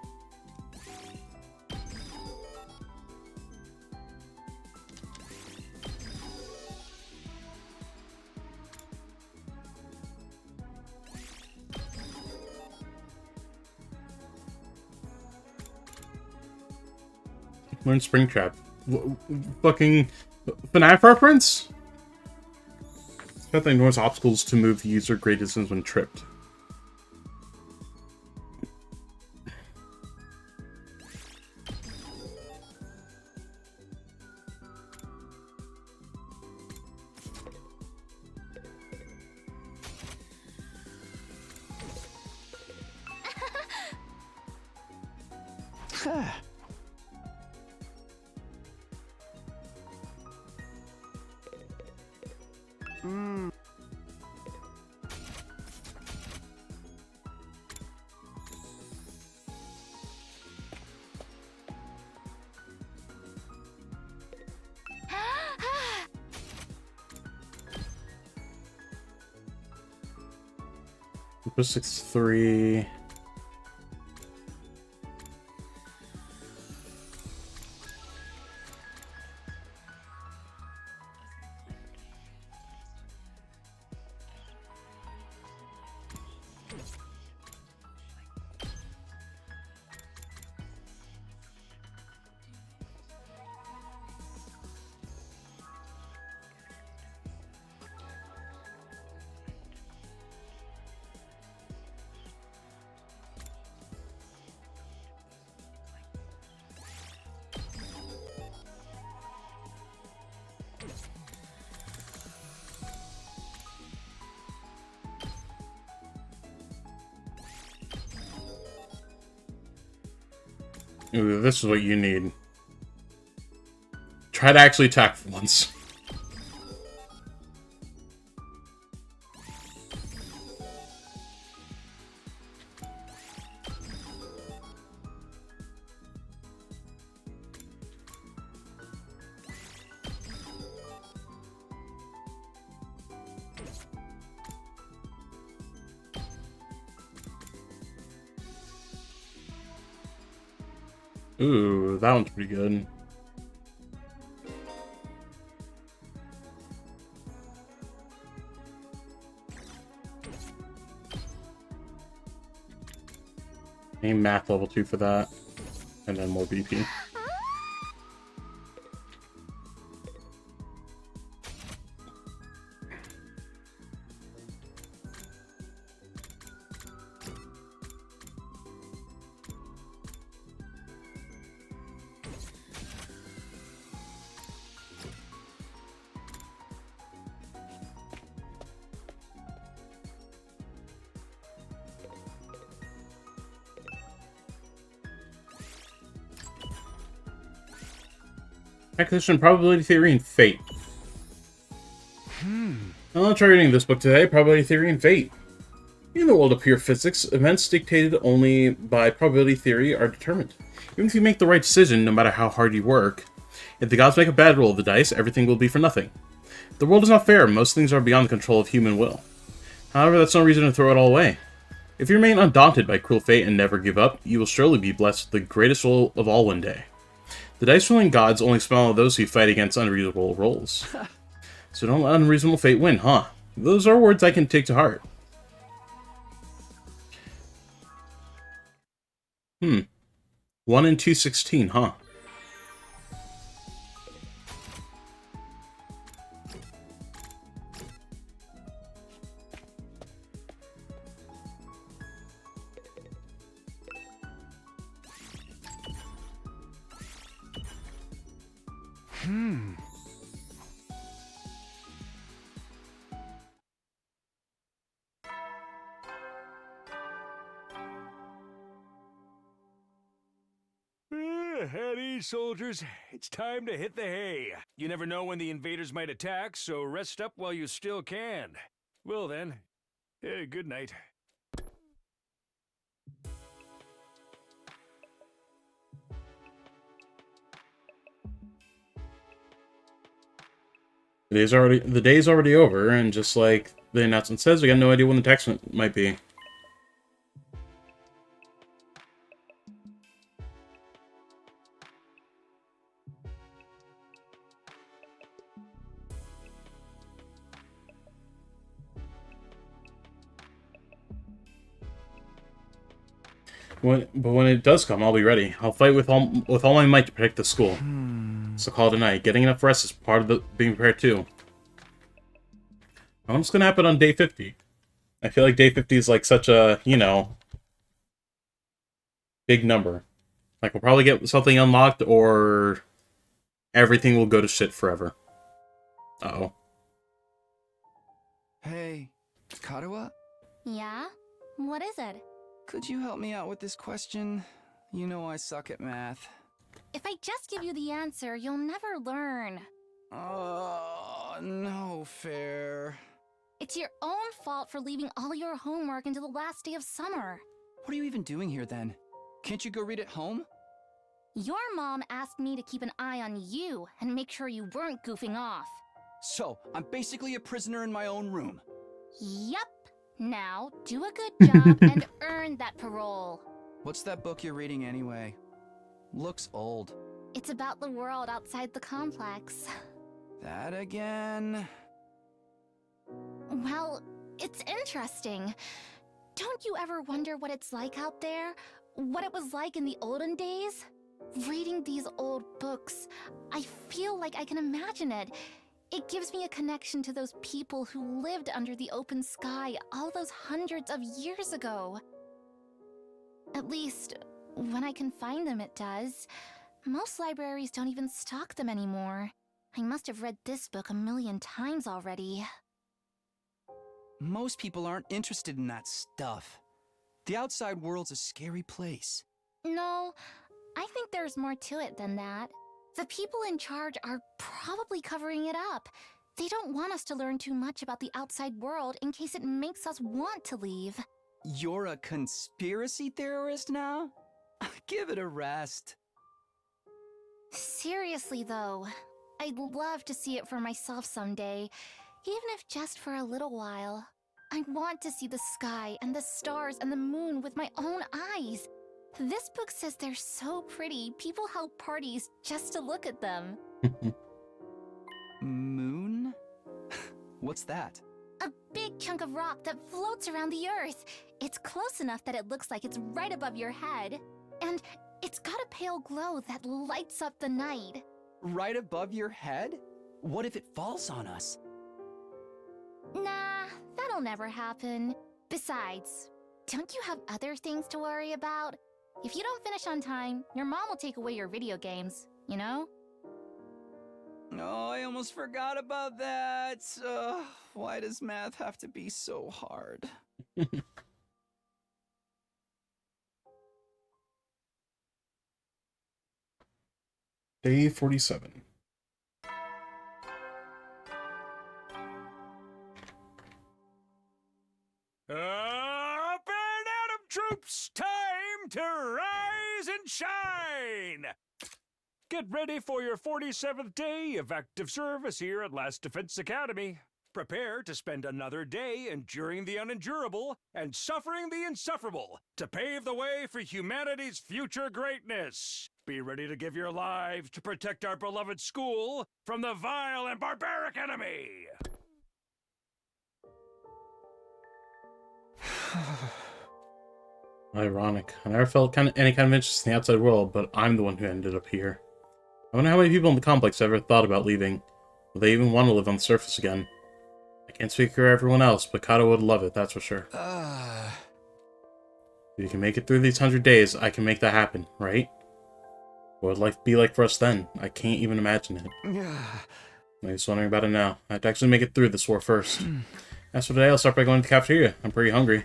Learn Springtrap. Fucking FNAF reference? That thing ignores obstacles to move the user great distance when tripped. Super 6-3. Ooh, this is what you need. Try to actually attack for once. Ooh, that one's pretty good. Aim math level 2 for that. And then more BP. Acquisition, Probability Theory, and Fate. I'll try reading this book today, Probability Theory and Fate. In the world of pure physics, events dictated only by probability theory are determined. Even if you make the right decision, no matter how hard you work, if the gods make a bad roll of the dice, everything will be for nothing. The world is not fair, most things are beyond the control of human will. However, that's no reason to throw it all away. If you remain undaunted by cruel fate and never give up, you will surely be blessed with the greatest role of all one day. The dice rolling gods only smile at those who fight against unreasonable rolls. So don't let unreasonable fate win, huh? Those are words I can take to heart. 1 and 216, huh? At ease, soldiers. It's time to hit the hay. You never know when the invaders might attack, so rest up while you still can. Well then, good night. The day's already over, and just like the announcement says, we got no idea when the text might be. But when it does come, I'll be ready. I'll fight with all my might to protect the school. So call it a night. Getting enough rest is part of the being prepared too. What's gonna happen on day 50? I feel like day 50 is like such a, you know, big number. Like we'll probably get something unlocked, or everything will go to shit forever. Uh-oh. Hey, Karuha? Yeah? What is it? Could you help me out with this question? You know I suck at math. If I just give you the answer, you'll never learn. Oh, no fair. It's your own fault for leaving all your homework until the last day of summer. What are you even doing here then? Can't you go read at home? Your mom asked me to keep an eye on you and make sure you weren't goofing off. So, I'm basically a prisoner in my own room. Yup. Now, do a good job and earn that parole. What's that book you're reading anyway? Looks old. It's about the world outside the complex. That again? Well, it's interesting. Don't you ever wonder what it's like out there? What it was like in the olden days? Reading these old books, I feel like I can imagine it. It gives me a connection to those people who lived under the open sky all those hundreds of years ago. At least, when I can find them, it does. Most libraries don't even stock them anymore. I must have read this book 1,000,000 times already. Most people aren't interested in that stuff. The outside world's a scary place. No, I think there's more to it than that. The people in charge are probably covering it up. They don't want us to learn too much about the outside world in case it makes us want to leave. You're a conspiracy theorist now? Give it a rest. Seriously, though, I'd love to see it for myself someday, even if just for a little while. I want to see the sky and the stars and the moon with my own eyes. This book says they're so pretty, people held parties just to look at them. Moon? What's that? A big chunk of rock that floats around the Earth. It's close enough that it looks like it's right above your head. And it's got a pale glow that lights up the night. Right above your head? What if it falls on us? Nah, that'll never happen. Besides, don't you have other things to worry about? If you don't finish on time, your mom will take away your video games, you know? Oh, I almost forgot about that. Why does math have to be so hard? Day 47. Up and at 'em, troops! Time to rise and shine! Get ready for your 47th day of active service here at Last Defense Academy. Prepare to spend another day enduring the unendurable and suffering the insufferable to pave the way for humanity's future greatness. Be ready to give your lives to protect our beloved school from the vile and barbaric enemy! Ironic. I never felt any kind of interest in the outside world, but I'm the one who ended up here. I wonder how many people in the complex ever thought about leaving. Will they even want to live on the surface again? I can't speak for everyone else, but Kato would love it, that's for sure. If you can make it through these 100 days, I can make that happen, right? What would life be like for us then? I can't even imagine it. I'm just wondering about it now. I have to actually make it through this war first. As for today, I'll start by going to the cafeteria. I'm pretty hungry.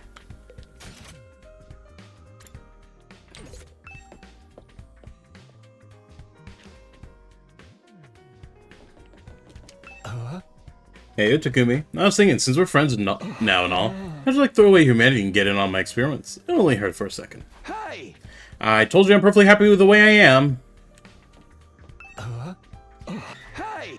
Hey, Takumi. I was thinking, since we're friends now and all, how'd you like throw away humanity and get in on my experiments? It only hurt for a second. Hey! I told you I'm perfectly happy with the way I am. Hey!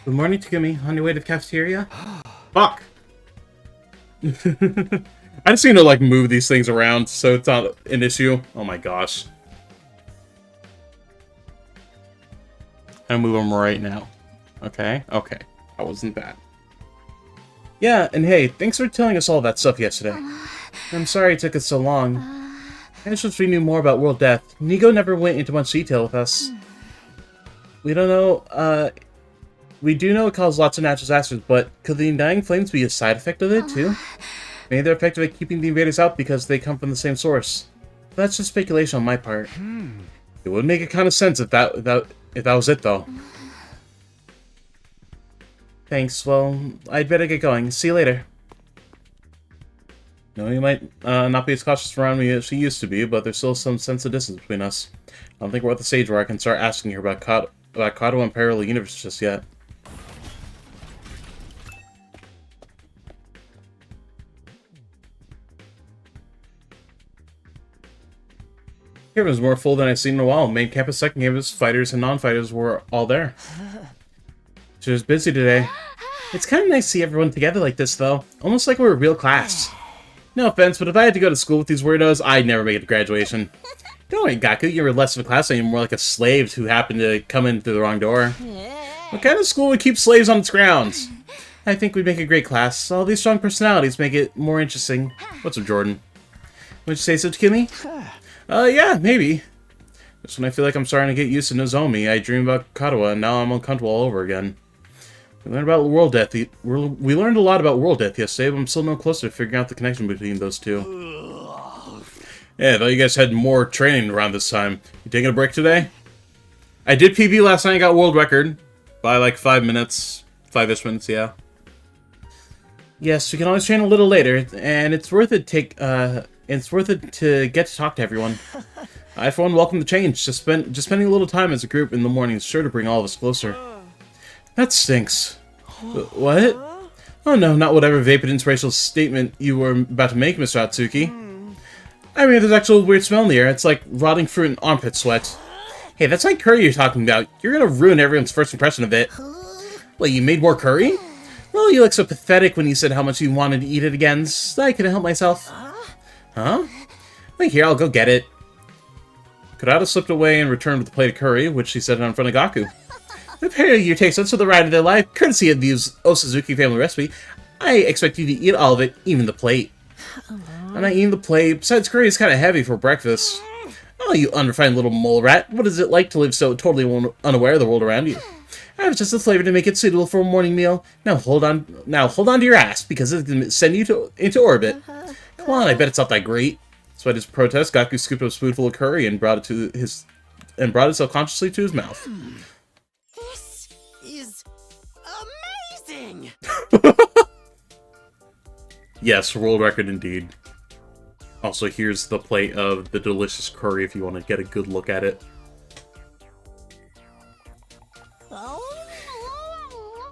Good morning, Takumi. On your way to the cafeteria? Fuck! I just need to, like, move these things around so it's not an issue. Oh my gosh. I'm gonna move them right now. Okay? Okay. That wasn't bad. Yeah, and hey, thanks for telling us all that stuff yesterday. I'm sorry it took us so long. I just wish we knew more about World Death. Nigo never went into much detail with us. We don't know, we do know it caused lots of natural disasters, but could the Undying Flames be a side effect of it, too? Maybe they're effective at keeping the invaders out because they come from the same source. That's just speculation on my part. It would make a kind of sense if that was it, though. Thanks, well, I'd better get going. See you later. No, you might not be as cautious around me as she used to be, but there's still some sense of distance between us. I don't think we're at the stage where I can start asking her about Kato and Parallel Universe just yet. Here was more full than I've seen in a while. Main campus, second campus, fighters and non-fighters were all there. She was busy today. It's kind of nice to see everyone together like this, though. Almost like we're a real class. No offense, but if I had to go to school with these weirdos, I'd never make it to graduation. Don't worry, Gaku, you're less of a class, and you're more like a slave who happened to come in through the wrong door. What kind of school would keep slaves on its grounds? I think we'd make a great class. All these strong personalities make it more interesting. What's up, Jordan? Would you say so, Takumi? Yeah, maybe. Just when I feel like I'm starting to get used to Nozomi, I dream about Katawa, and now I'm uncomfortable all over again. We learned about World Death. We learned a lot about World Death yesterday, but I'm still no closer to figuring out the connection between those two. Yeah, I thought you guys had more training around this time. You taking a break today? I did PB last night. I got world record by like 5 minutes, 5-ish minutes. Yeah. Yes, we can always train a little later, and it's worth it. It's worth it to get to talk to everyone. I, for one, welcome the change. Just spending a little time as a group in the morning is sure to bring all of us closer. That stinks. What? Oh no, not whatever vapid inspirational statement you were about to make, Mr. Atsuki. I mean, there's actually a weird smell in the air. It's like rotting fruit and armpit sweat. Hey, that's like curry you're talking about. You're gonna ruin everyone's first impression of it. Well, you made more curry? Well, you look so pathetic when you said how much you wanted to eat it again, so I couldn't help myself. Huh? Wait here, I'll go get it. Kurata slipped away and returned with a plate of curry, which she set in front of Gaku. Prepare your taste buds for the ride of their life, courtesy of the Osazuki family recipe. I expect you to eat all of it, even the plate. I'm not eating the plate. Besides, curry is kind of heavy for breakfast. Oh, you unrefined little mole rat. What is it like to live so totally unaware of the world around you? I have just the flavor to make it suitable for a morning meal. Now hold on to your ass, because it's going to send you into orbit. Come on, I bet it's not that great. Despite his protest, Gaku scooped up a spoonful of curry and brought it self-consciously to his mouth. This is amazing! Yes, world record indeed. Also, here's the plate of the delicious curry if you want to get a good look at it.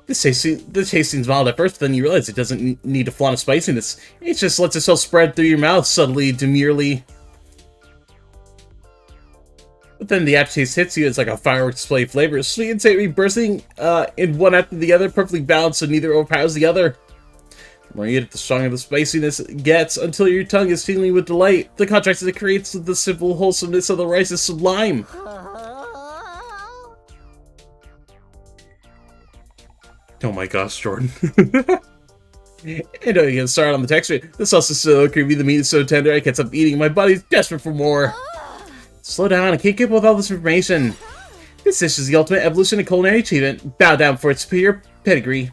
This taste seems mild at first, but then you realize it doesn't need to flaunt a spiciness. It just lets itself spread through your mouth subtly, demurely. then the aftertaste hits you. It's like a fireworks display of flavors, sweet and savory, bursting in one after the other, perfectly balanced, so neither overpowers the other. The more you eat it, the stronger the spiciness gets, until your tongue is tingling with delight. The contrast it creates with the simple wholesomeness of the rice is sublime. Oh my gosh, Jordan. And don't even get started on the texture. The sauce is so creamy, the meat is so tender, I can't stop eating, my body's desperate for more. Slow down, I can't keep up with all this information. This dish is the ultimate evolution in culinary achievement. Bow down for its superior pedigree.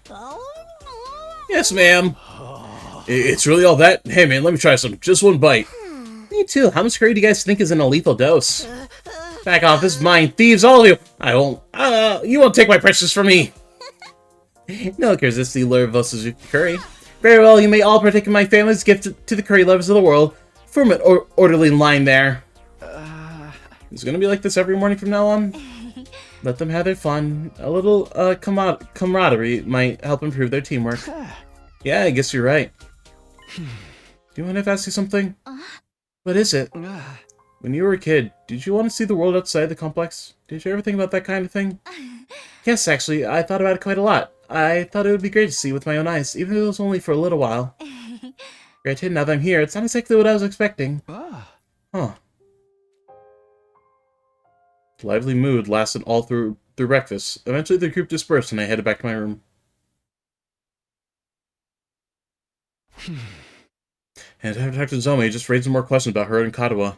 Yes, ma'am. It's really all that? Hey man, let me try some. Just one bite. Me too. How much curry do you guys think is in a lethal dose? Back off, this is mine. Thieves, all of you. I won't. You won't take my precious from me. No one can resist the allure of Suzuki curry. Very well, you may all partake in my family's gift to the curry lovers of the world. Form an orderly line there. It's gonna be like this every morning from now on. Let them have their fun. A little camaraderie might help improve their teamwork. Yeah, I guess you're right. Do you mind if I ask you something? What is it? When you were a kid, did you want to see the world outside the complex? Did you ever think about that kind of thing? Yes, actually, I thought about it quite a lot. I thought it would be great to see with my own eyes, even if it was only for a little while. Granted, now that I'm here, it's not exactly what I was expecting. Huh. The lively mood lasted all through breakfast. Eventually, the group dispersed, and I headed back to my room. And Detective Zomi just raised more questions about her and Katawa.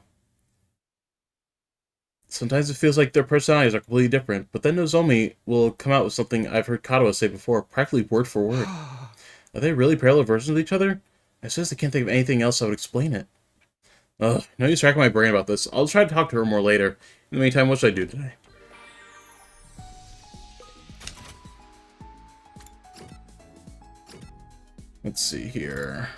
Sometimes it feels like their personalities are completely different, but then Nozomi will come out with something I've heard Katawa say before, practically word for word. Are they really parallel versions of each other? I just can't think of anything else that would explain it. Ugh, no use racking my brain about this. I'll try to talk to her more later. In the meantime, what should I do today? Let's see here.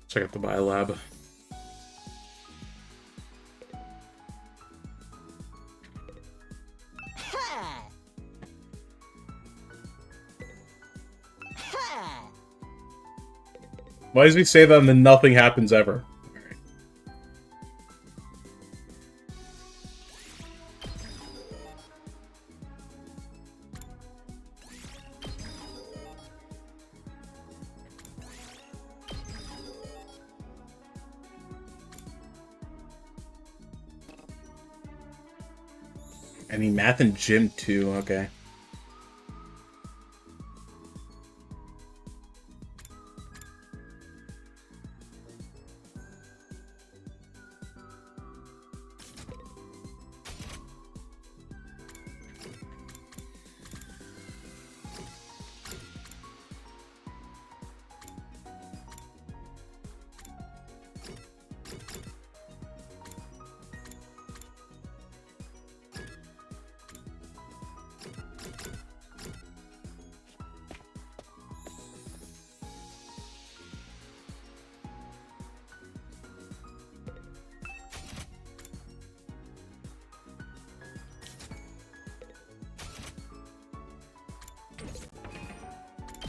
Check out the biolab. Why does he say that and then nothing happens ever? I mean, math and gym too, okay.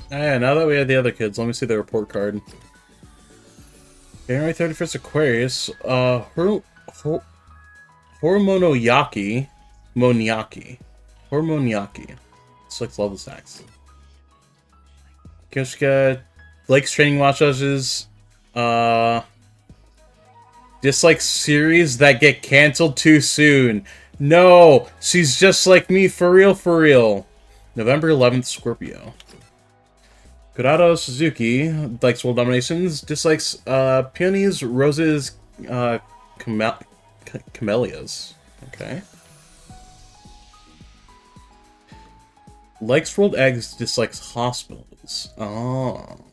Yeah, now that we have the other kids, let me see the report card. January 31st, Aquarius. Hormonoyaki. Hormoniaki. Select level stacks. Kyoshika. Likes training watch judges. Dislikes series that get cancelled too soon. No! She's just like me, for real, for real. November 11th, Scorpio. Kurado Suzuki likes world dominations, dislikes peonies, roses, camellias. Okay. Likes rolled eggs, dislikes hospitals. Oh.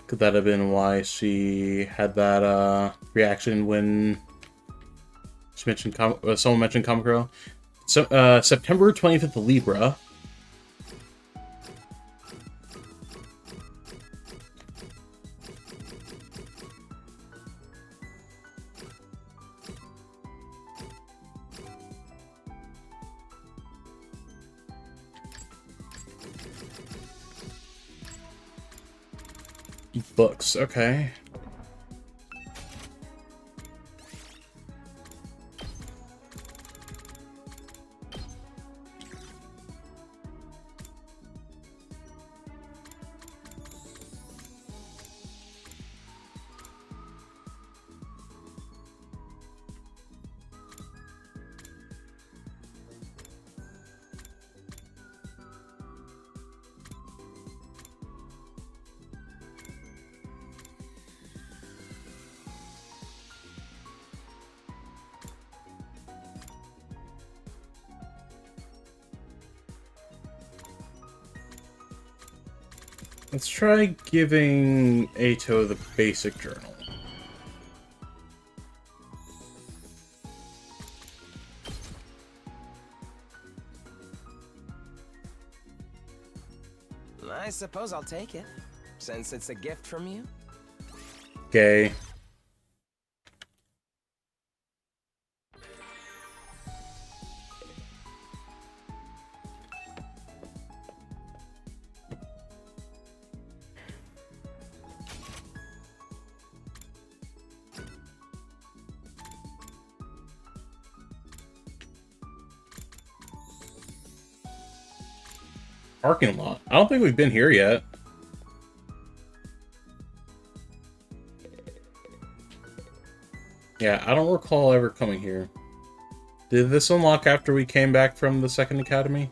Could that have been why she had that reaction when she mentioned someone mentioned Kamakura? So, September 25th, Libra. Books, okay. Let's try giving Ato the basic journal. I suppose I'll take it, since it's a gift from you. Okay. Parking lot. I don't think we've been here yet. Yeah, I don't recall ever coming here. Did this unlock after we came back from the second academy?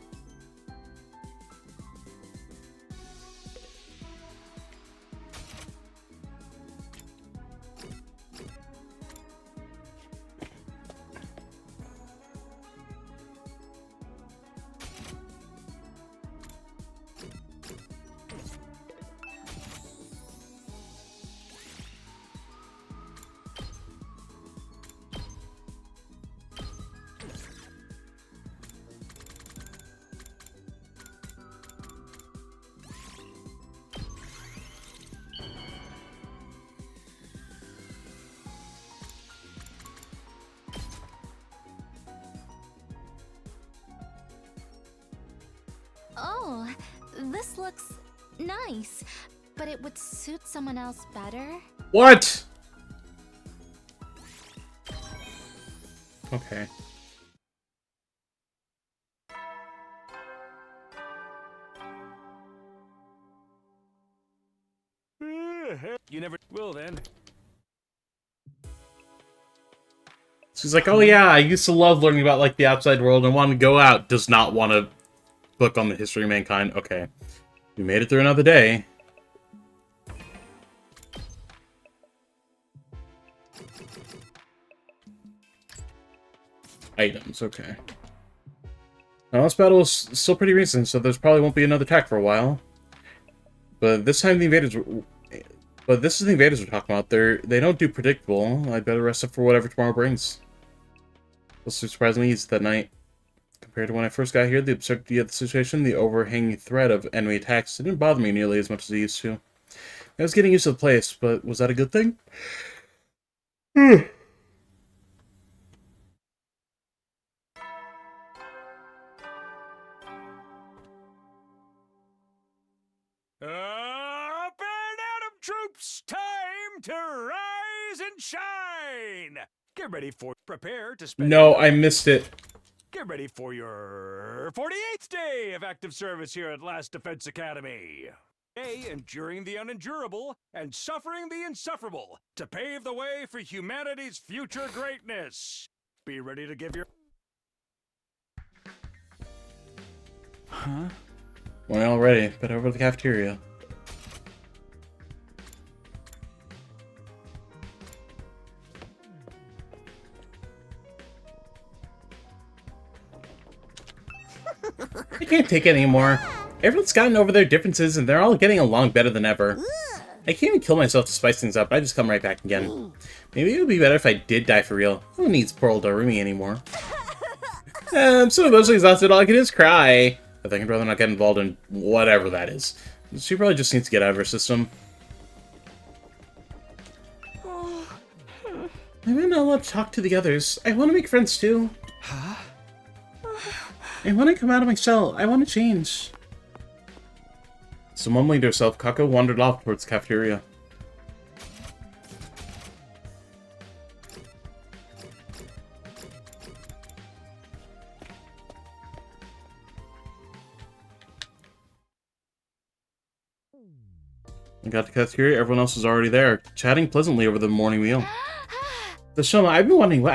Oh, this looks nice, but it would suit someone else better. What? Okay. You never will then. She's like, oh yeah, I used to love learning about like the outside world and want to go out. Does not want to book on the history of mankind. Okay. We made it through another day. Items, okay. Now this battle is still pretty recent, so there's probably won't be another attack for a while. But this time the invaders But this is the invaders we're talking about. They don't do predictable. I'd better rest up for whatever tomorrow brings. It was surprisingly easy that night. Compared to when I first got here, the absurdity of the situation, the overhanging threat of enemy attacks didn't bother me nearly as much as it used to. I was getting used to the place, but was that a good thing? Up and Atom troops, time to rise and shine. Get ready for prepare to spend. No, I missed it. Get ready for your 48th day of active service here at Last Defense Academy. Enduring the unendurable and suffering the insufferable to pave the way for humanity's future greatness. Be ready to give your... Huh? Went already, but over to the cafeteria. I can't take it anymore. Everyone's gotten over their differences and they're all getting along better than ever. I can't even kill myself to spice things up. I just come right back again. Maybe it would be better if I did die for real. Who needs poor old Darumi anymore? I'm so emotionally exhausted, all I can do is cry. I think I'd rather not get involved in whatever that is. She probably just needs to get out of her system. I might not allowed to talk to the others. I want to make friends too. Huh? I want to come out of my shell. I want to change. So mumbling to herself, Kako wandered off towards the cafeteria. I got to cafeteria, everyone else was already there, chatting pleasantly over the morning meal. So Shoma, I've been wondering, what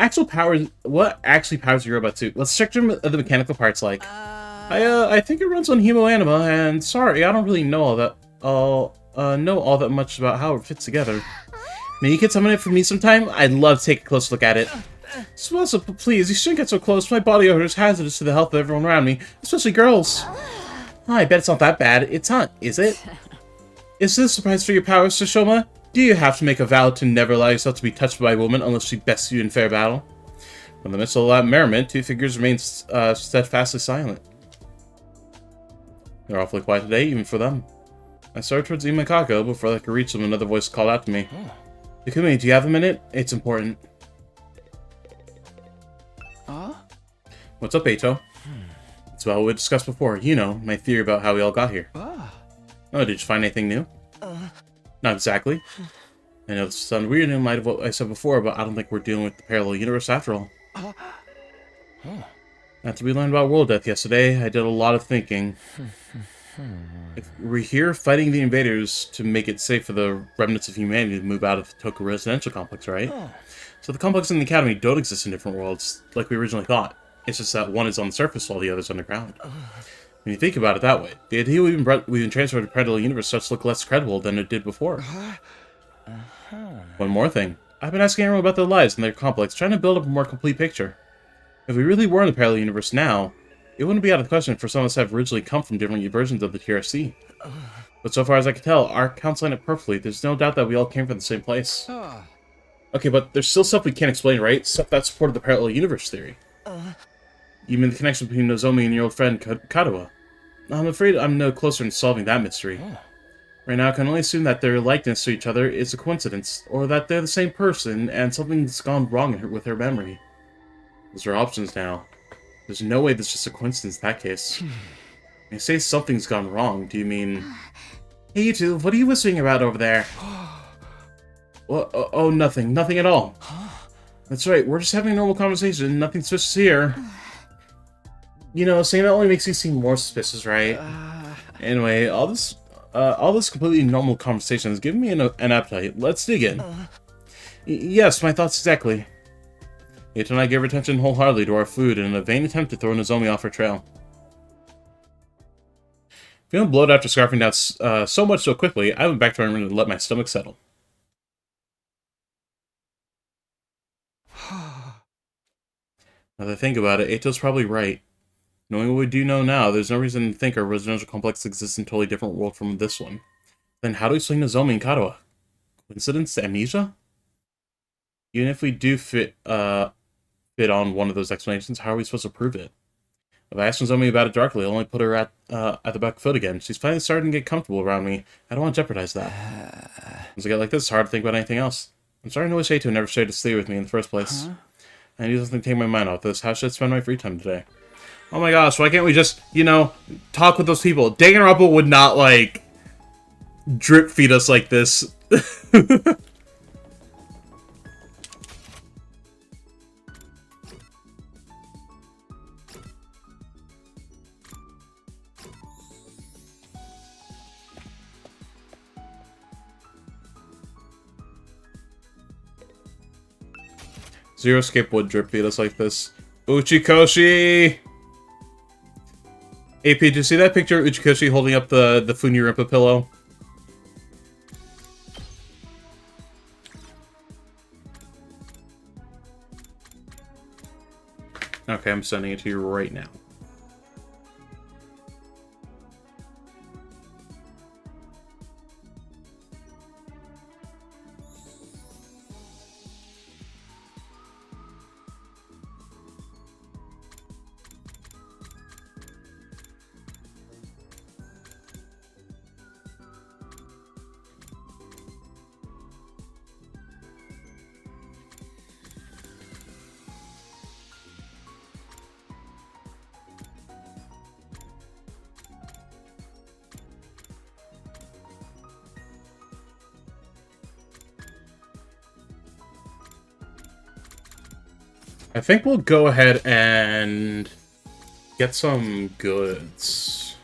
actually powers your robot suit? What's the spectrum of the mechanical parts like? I think it runs on hemoanima, and sorry, I don't really know all that much about how it fits together. Maybe you could summon it for me sometime? I'd love to take a close look at it. So please, you shouldn't get so close. My body odor is hazardous to the health of everyone around me, especially girls. I bet it's not that bad. It's not, is it? Is this a surprise for your powers, Shoma? Do you have to make a vow to never allow yourself to be touched by a woman unless she bests you in fair battle? In the midst of all that merriment, two figures remain steadfastly silent. They're awfully quiet today, even for them. I started towards Imakako. Before I could reach them, another voice called out to me. Takumi, do you have a minute? It's important. What's up, Eito? It's about what we discussed before. You know, my theory about how we all got here. Oh, did you find anything new? Not exactly. I know this sounds weird in light of what I said before, but I don't think we're dealing with the parallel universe after all. After we learned about world death yesterday, I did a lot of thinking. If we're here fighting the invaders to make it safe for the remnants of humanity to move out of the Toku residential complex, right? So the complex and the academy don't exist in different worlds, like we originally thought. It's just that one is on the surface while the other's underground. When you think about it that way, the idea we've been transferred to parallel universe starts to look less credible than it did before. One more thing. I've been asking everyone about their lives and their complex, trying to build up a more complete picture. If we really were in the parallel universe now, it wouldn't be out of the question for some of us to have originally come from different versions of the TRC. But so far as I can tell, our accounts line it perfectly. There's no doubt that we all came from the same place. Okay, but there's still stuff we can't explain, right? Stuff that supported the parallel universe theory. You mean the connection between Nozomi and your old friend Kadoa? I'm afraid I'm no closer in solving that mystery. Right now, I can only assume that their likeness to each other is a coincidence, or that they're the same person and something's gone wrong with her memory. Those are options now. There's no way that's just a coincidence in that case. When you say something's gone wrong, do you mean... Hey, you two, what are you whispering about over there? Well, oh, nothing. Nothing at all. That's right, we're just having a normal conversation. Nothing suspicious here. You know, saying that only makes you seem more suspicious, right? Anyway, all this completely normal conversation has given me an appetite. Let's dig in. Yes, my thoughts exactly. Eito and I gave our attention wholeheartedly to our food in a vain attempt to throw Nozomi off her trail. Feeling bloated after scarfing down so much so quickly, I went back to my room to let my stomach settle. Now that I think about it, Eito's probably right. Knowing what we do know now, there's no reason to think our residential complex exists in a totally different world from this one. Then how do we explain Nozomi and Kadoa? Coincidence? Amnesia? Even if we do fit on one of those explanations, how are we supposed to prove it? If I ask Nozomi about it directly, I'll only put her at the back foot again. She's finally starting to get comfortable around me. I don't want to jeopardize that. As I get like this, it's hard to think about anything else. I'm starting to wish Eito never shared to stay with me in the first place. I need something to take my mind off this. How should I spend my free time today? Oh my gosh, why can't we just, you know, talk with those people? Danganronpa would not, like, drip feed us like this. Zero Escape would drip feed us like this. Uchikoshi! AP, did you see that picture of Uchikoshi holding up the Funyurimpa pillow? Okay, I'm sending it to you right now. I think we'll go ahead and get some goods.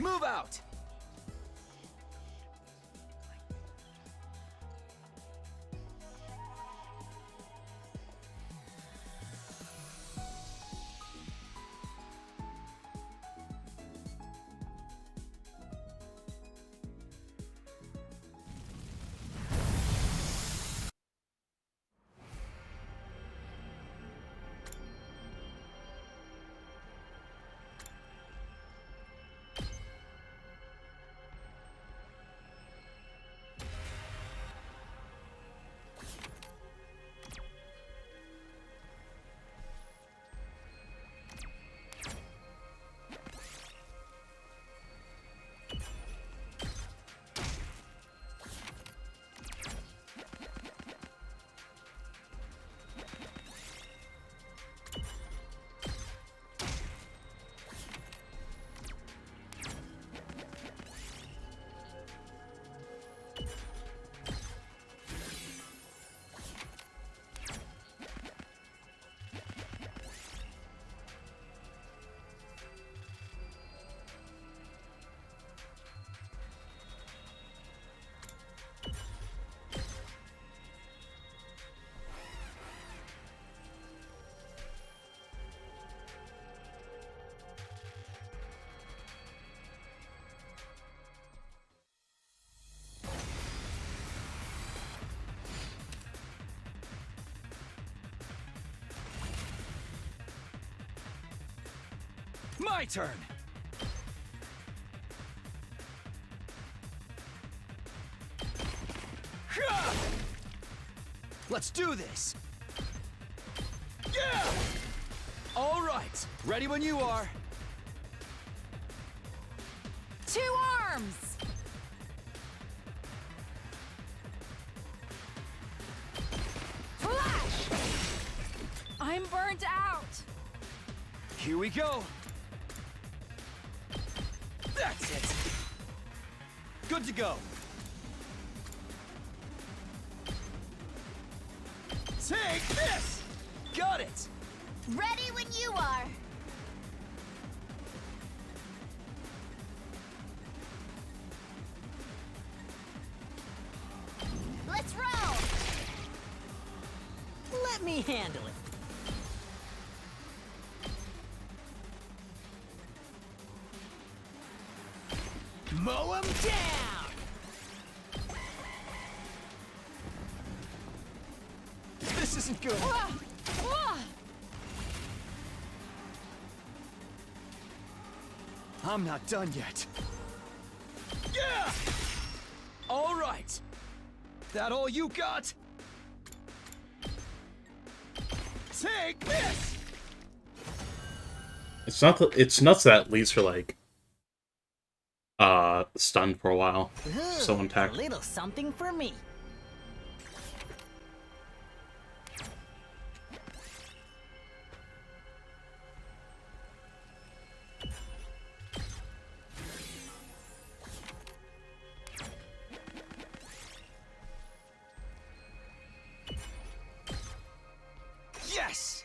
Move out! My turn! Let's do this! Yeah! All right, ready when you are. 2 arms! Flash! I'm burnt out! Here we go. That's it. Good to go. Take this! Got it! Ready when you are. Let's roll. Let me handle it. Mow him down! This isn't good. I'm not done yet. Yeah! All right. That all you got? Take this! It's nuts that leads for like stunned for a while. So A intact. little something for me. Yes!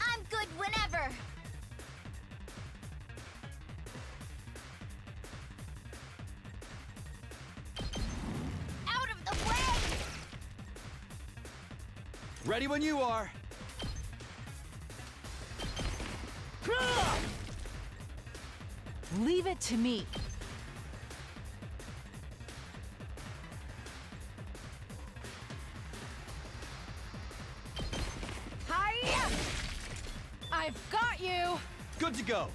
I'm good whenever. Out of the way! Ready when you are. Leave it to me. Hiya! I've got you! Good to go.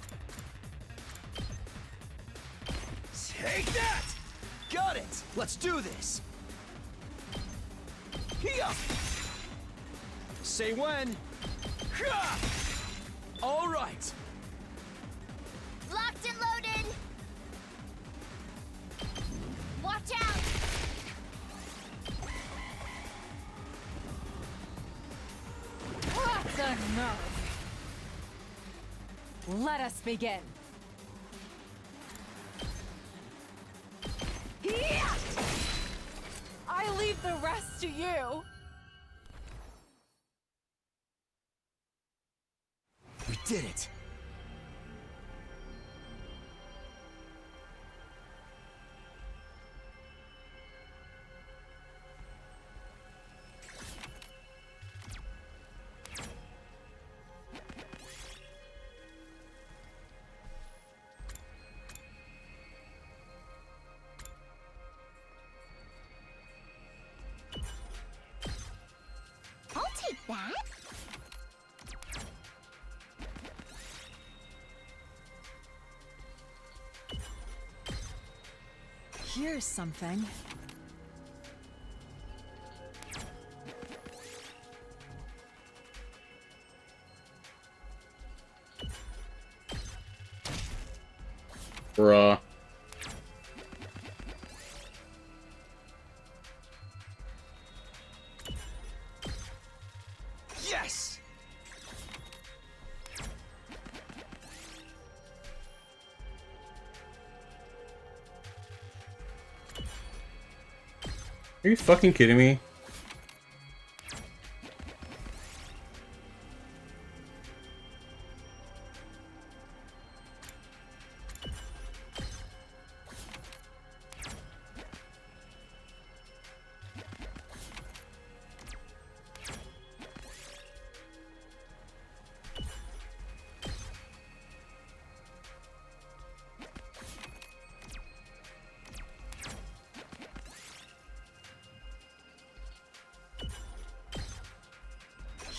Take that! Got it! Let's do this! Here! Say when. Ha! All right. Locked and loaded! Watch out! What a nerve! Let us begin. Yeah! I leave the rest to you. We did it. I'll take that. Here's something. Bruh. Yes! Are you fucking kidding me?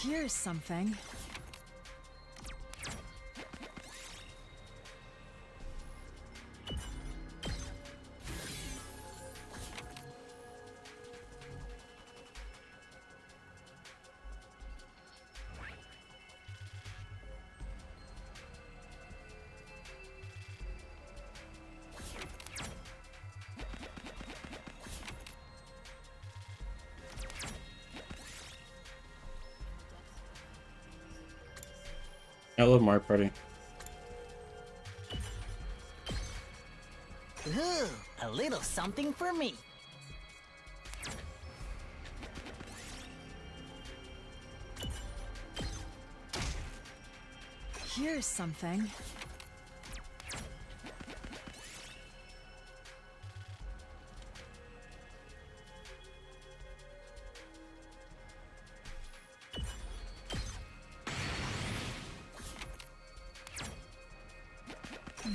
Here's something. I love Mario Party. Ooh, a little something for me. Here's something.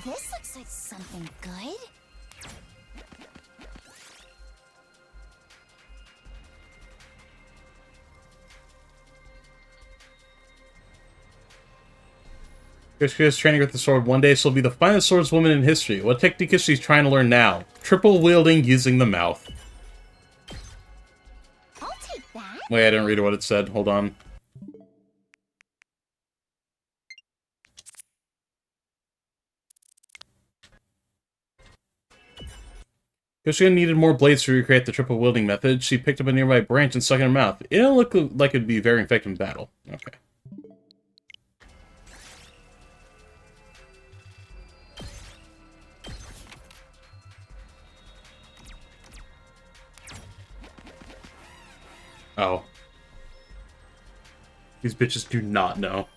This looks like something good. Kirsty is training with the sword. One day she'll be the finest swordswoman in history. What technique is she trying to learn now? Triple wielding using the mouth. I'll take that. Wait, I didn't read what it said. Hold on. Yoshida needed more blades to recreate the triple wielding method. She picked up a nearby branch and stuck it in her mouth. It didn't look like it'd be very effective in battle. Okay. Oh. These bitches do not know.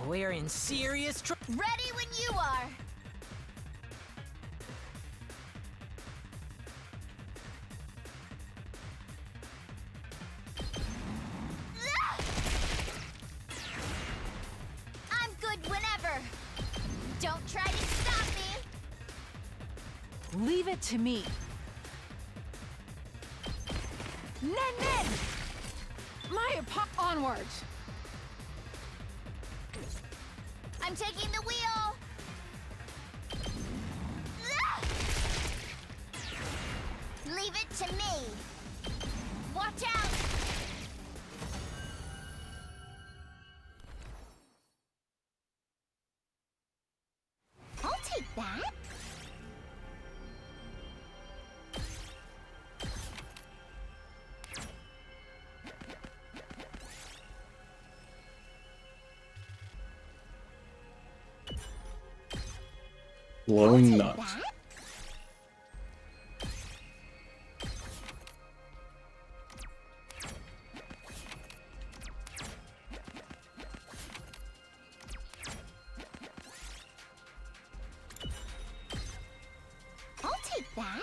We're in serious trouble. Ready when you are. I'm good whenever. Don't try to stop me. Leave it to me. Nen! My onward! I'm taking the wheel! Leave it to me! Watch out! I'll take that. Glowing Take nut. that. I'll take that.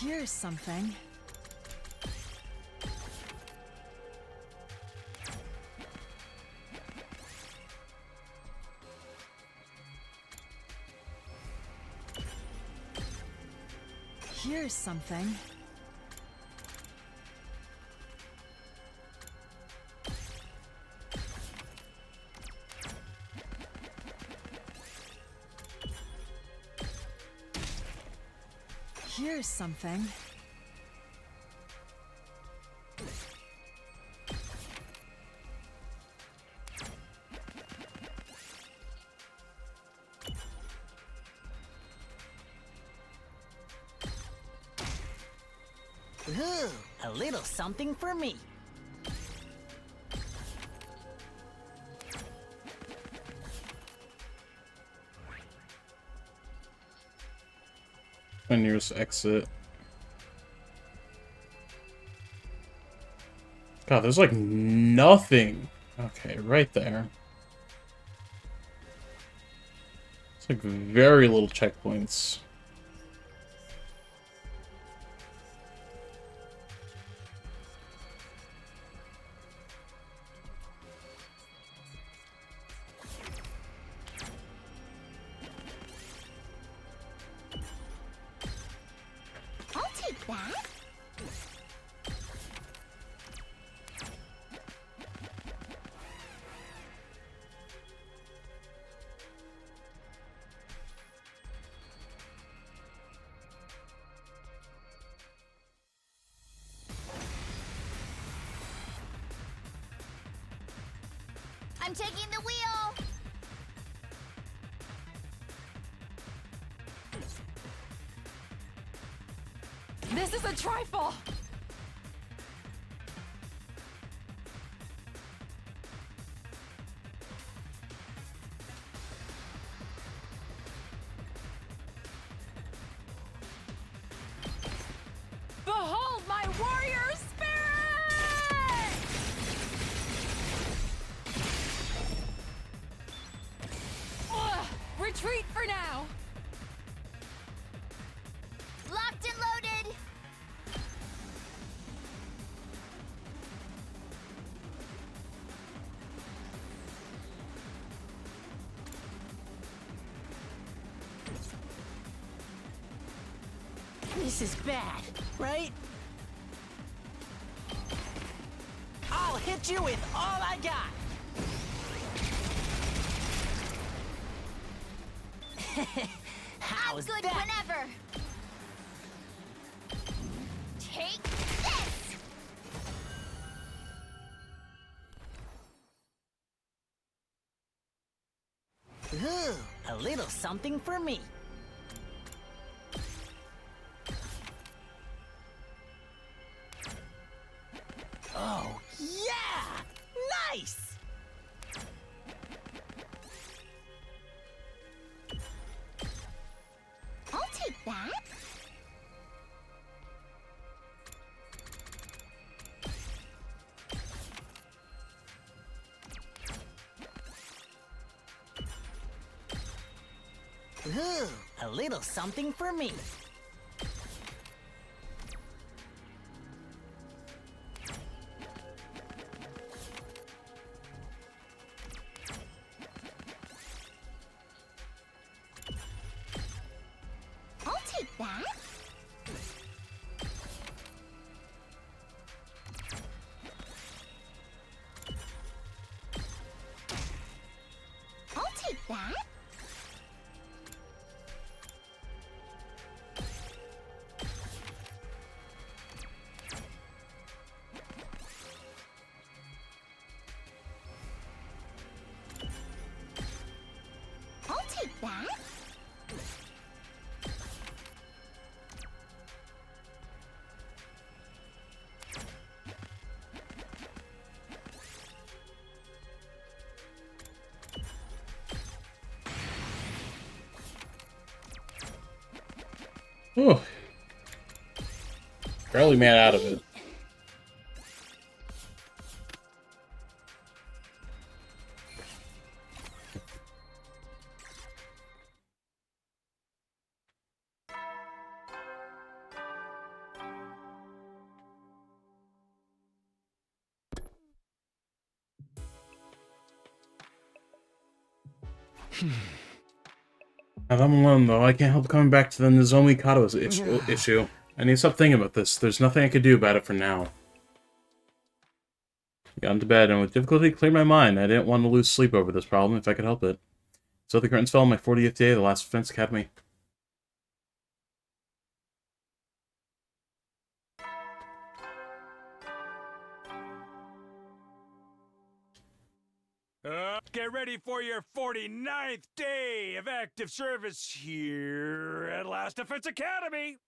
Here's something. Here's something. Here's something. Ooh, a little something for me. My nearest exit. God, there's like nothing. Okay, right there. It's like very little checkpoints. I'll take that. I'm taking the wheel. This is a trifle! Behold my warrior spirit! Ugh, retreat for now! Locked and loaded. This is bad, right? I'll hit you with all I got. I'm How's good that? whenever. Take this. Ooh, a little something for me. Oh, yeah! Nice! I'll take that. Ooh, a little something for me. I'll take that. I'll take that. I'll take that. Oh. Barely made out of it. Now that I'm alone, though, I can't help coming back to the Nozomi Kato's issue. I need to stop thinking about this. There's nothing I can do about it for now. I got into bed and with difficulty cleared my mind. I didn't want to lose sleep over this problem if I could help it. So the curtains fell on my 40th day of the last Defense Academy. Get ready for your 49th day of active service here at Last Defense Academy.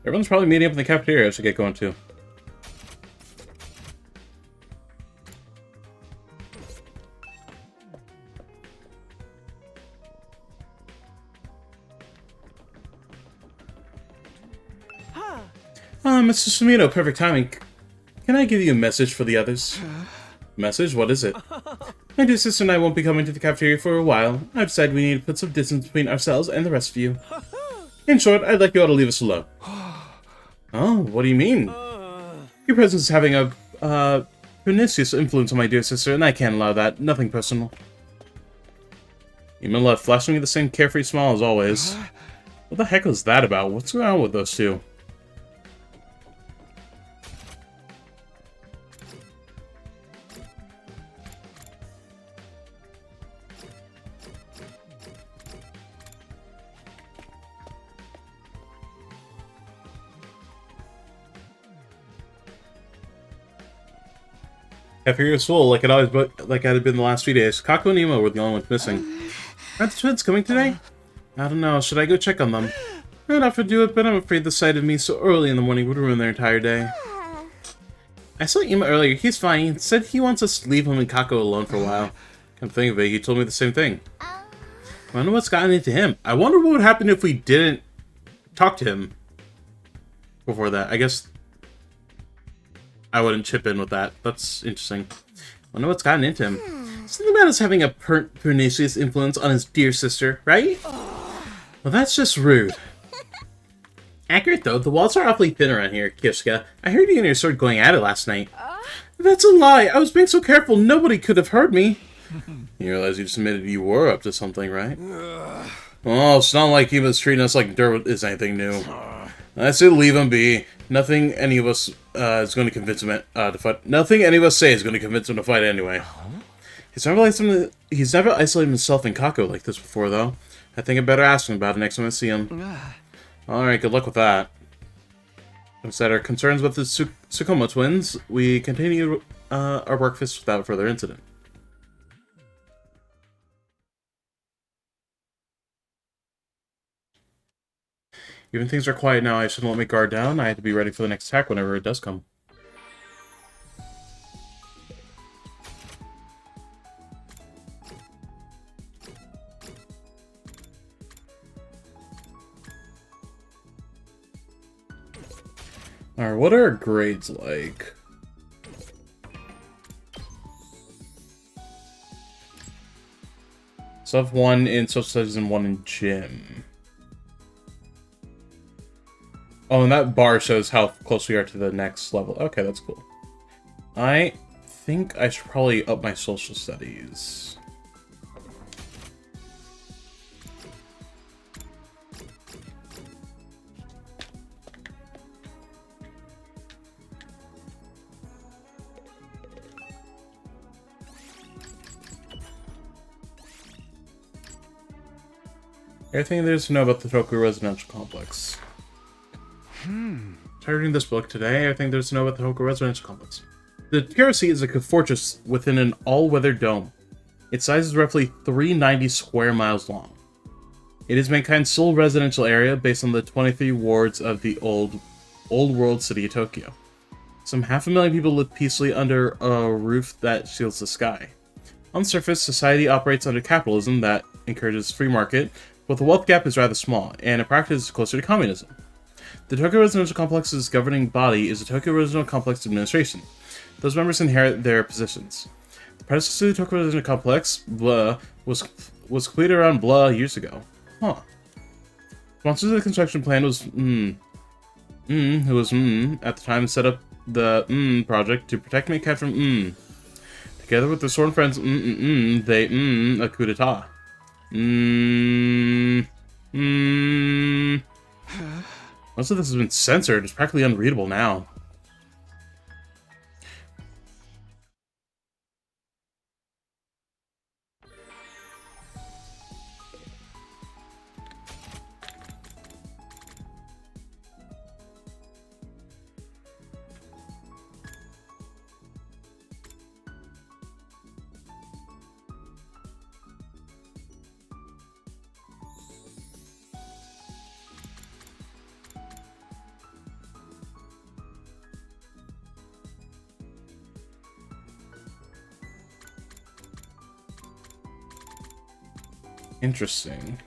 Everyone's probably meeting up in the cafeteria. I should get going too. Mr. Sumito, perfect timing. Can I give you a message for the others? Message? What is it? My dear sister and I won't be coming to the cafeteria for a while. I've decided we need to put some distance between ourselves and the rest of you. In short, I'd like you all to leave us alone. Oh, what do you mean? Your presence is having a pernicious influence on my dear sister, and I can't allow that. Nothing personal. Ima left, flashing me the same carefree smile as always. What the heck was that about? What's going on with those two? Cafeteria was full, like it had been the last few days. Kako and Ima were the only ones missing. Aren't the twins coming today? I don't know. Should I go check on them? I'd offer to do it, but I'm afraid the sight of me so early in the morning would ruin their entire day. I saw Ima earlier. He's fine. He said he wants us to leave him and Kako alone for a while. Come to think of it, he told me the same thing. I wonder what's gotten into him. I wonder what would happen if we didn't talk to him before that. I guess I wouldn't chip in with that. That's interesting. I wonder what's gotten into him. Something about us having a pernicious influence on his dear sister, right? Well, that's just rude. Accurate, though. The walls are awfully thin around here, Kishka. I heard you and your sword going at it last night. That's a lie. I was being so careful, nobody could have heard me. You realize you just admitted you were up to something, right? Oh, it's not like he was treating us like dirt is anything new. I say leave him be. Nothing any of us is going to convince him to fight. Nothing any of us say is going to convince him to fight anyway. He's never isolated himself in Kako like this before, though. I think I better ask him about it next time I see him. Alright, good luck with that. Instead our concerns with the Tsukumo twins, we continue our breakfast without further incident. Even things are quiet now, I shouldn't let my guard down. I have to be ready for the next attack whenever it does come. Alright, what are our grades like? So I have one in social studies and one in gym. Oh, and that bar shows how close we are to the next level. Okay, that's cool. I think I should probably up my social studies. Everything there is to know about the Tokyo Residential Complex. Tired reading this book today. Everything there's to know about the Tokyo Residential Complex. The Takara Sea is like a fortress within an all-weather dome. Its size is roughly 390 square miles long. It is mankind's sole residential area based on the 23 wards of the old world city of Tokyo. Some 500,000 people live peacefully under a roof that shields the sky. On the surface, society operates under capitalism that encourages free market, but the wealth gap is rather small, and in practice is closer to communism. The Tokyo Residential Complex's governing body is the Tokyo Residential Complex Administration. Those members inherit their positions. The predecessor to the Tokyo Residential Complex, BLA, was completed around BLA years ago. Huh. Sponsors of the construction plan was who was at the time set up the project to protect mankind from Together with their sworn friends they a coup d'etat. Most of this has been censored. It's practically unreadable now. Interesting.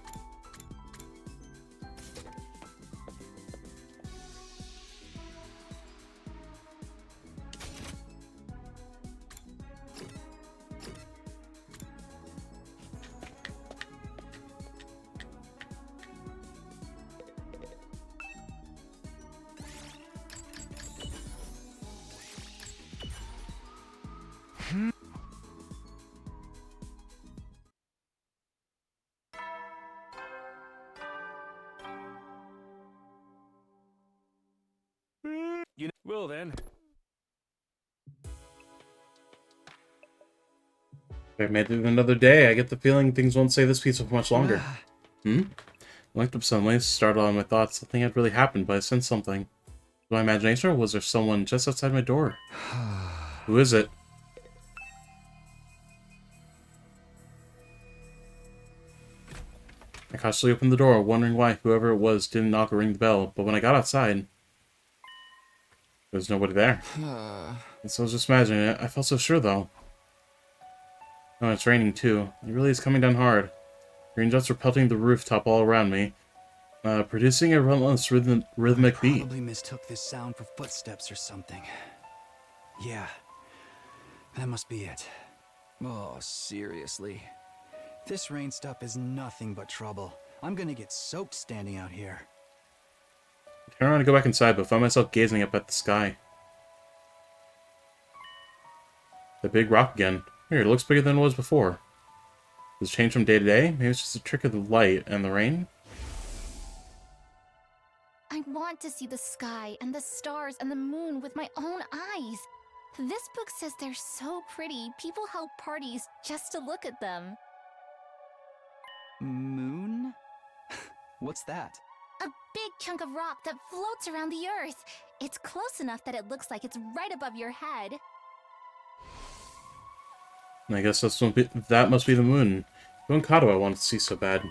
Well then. I made it another day. I get the feeling things won't stay this peaceful for much longer. I looked up suddenly, startled on my thoughts. Nothing had really happened, but I sensed something. Was my imagination, or was there someone just outside my door? Who is it? I cautiously opened the door, wondering why whoever it was didn't knock or ring the bell, but when I got outside, there was nobody there. And so I was just imagining it. I felt so sure, though. Oh, it's raining, too. It really is coming down hard. Raindrops were pelting the rooftop all around me, producing a relentless rhythmic beat. Probably mistook this sound for footsteps or something. Yeah, that must be it. Oh, seriously. This rain stuff is nothing but trouble. I'm gonna get soaked standing out here. I turned around to go back inside, but found myself gazing up at the sky. The big rock again. Here, it looks bigger than it was before. Does it change from day to day? Maybe it's just a trick of the light and the rain? I want to see the sky and the stars and the moon with my own eyes. This book says they're so pretty, people held parties just to look at them. Moon? What's that? A big chunk of rock that floats around the earth. It's close enough that it looks like it's right above your head. I guess that must be the moon. Moon Kato I wanted to see so bad.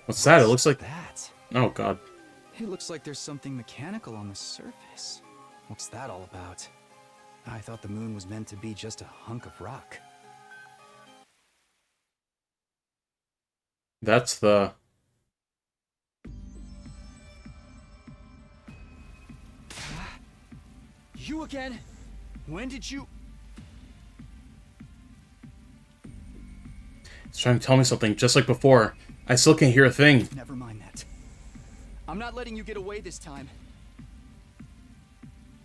What's that? It looks like... that. Oh, God. It looks like there's something mechanical on the surface. What's that all about? I thought the moon was meant to be just a hunk of rock. That's the... You again? When did you... He's trying to tell me something, just like before. I still can't hear a thing. Never mind that. I'm not letting you get away this time.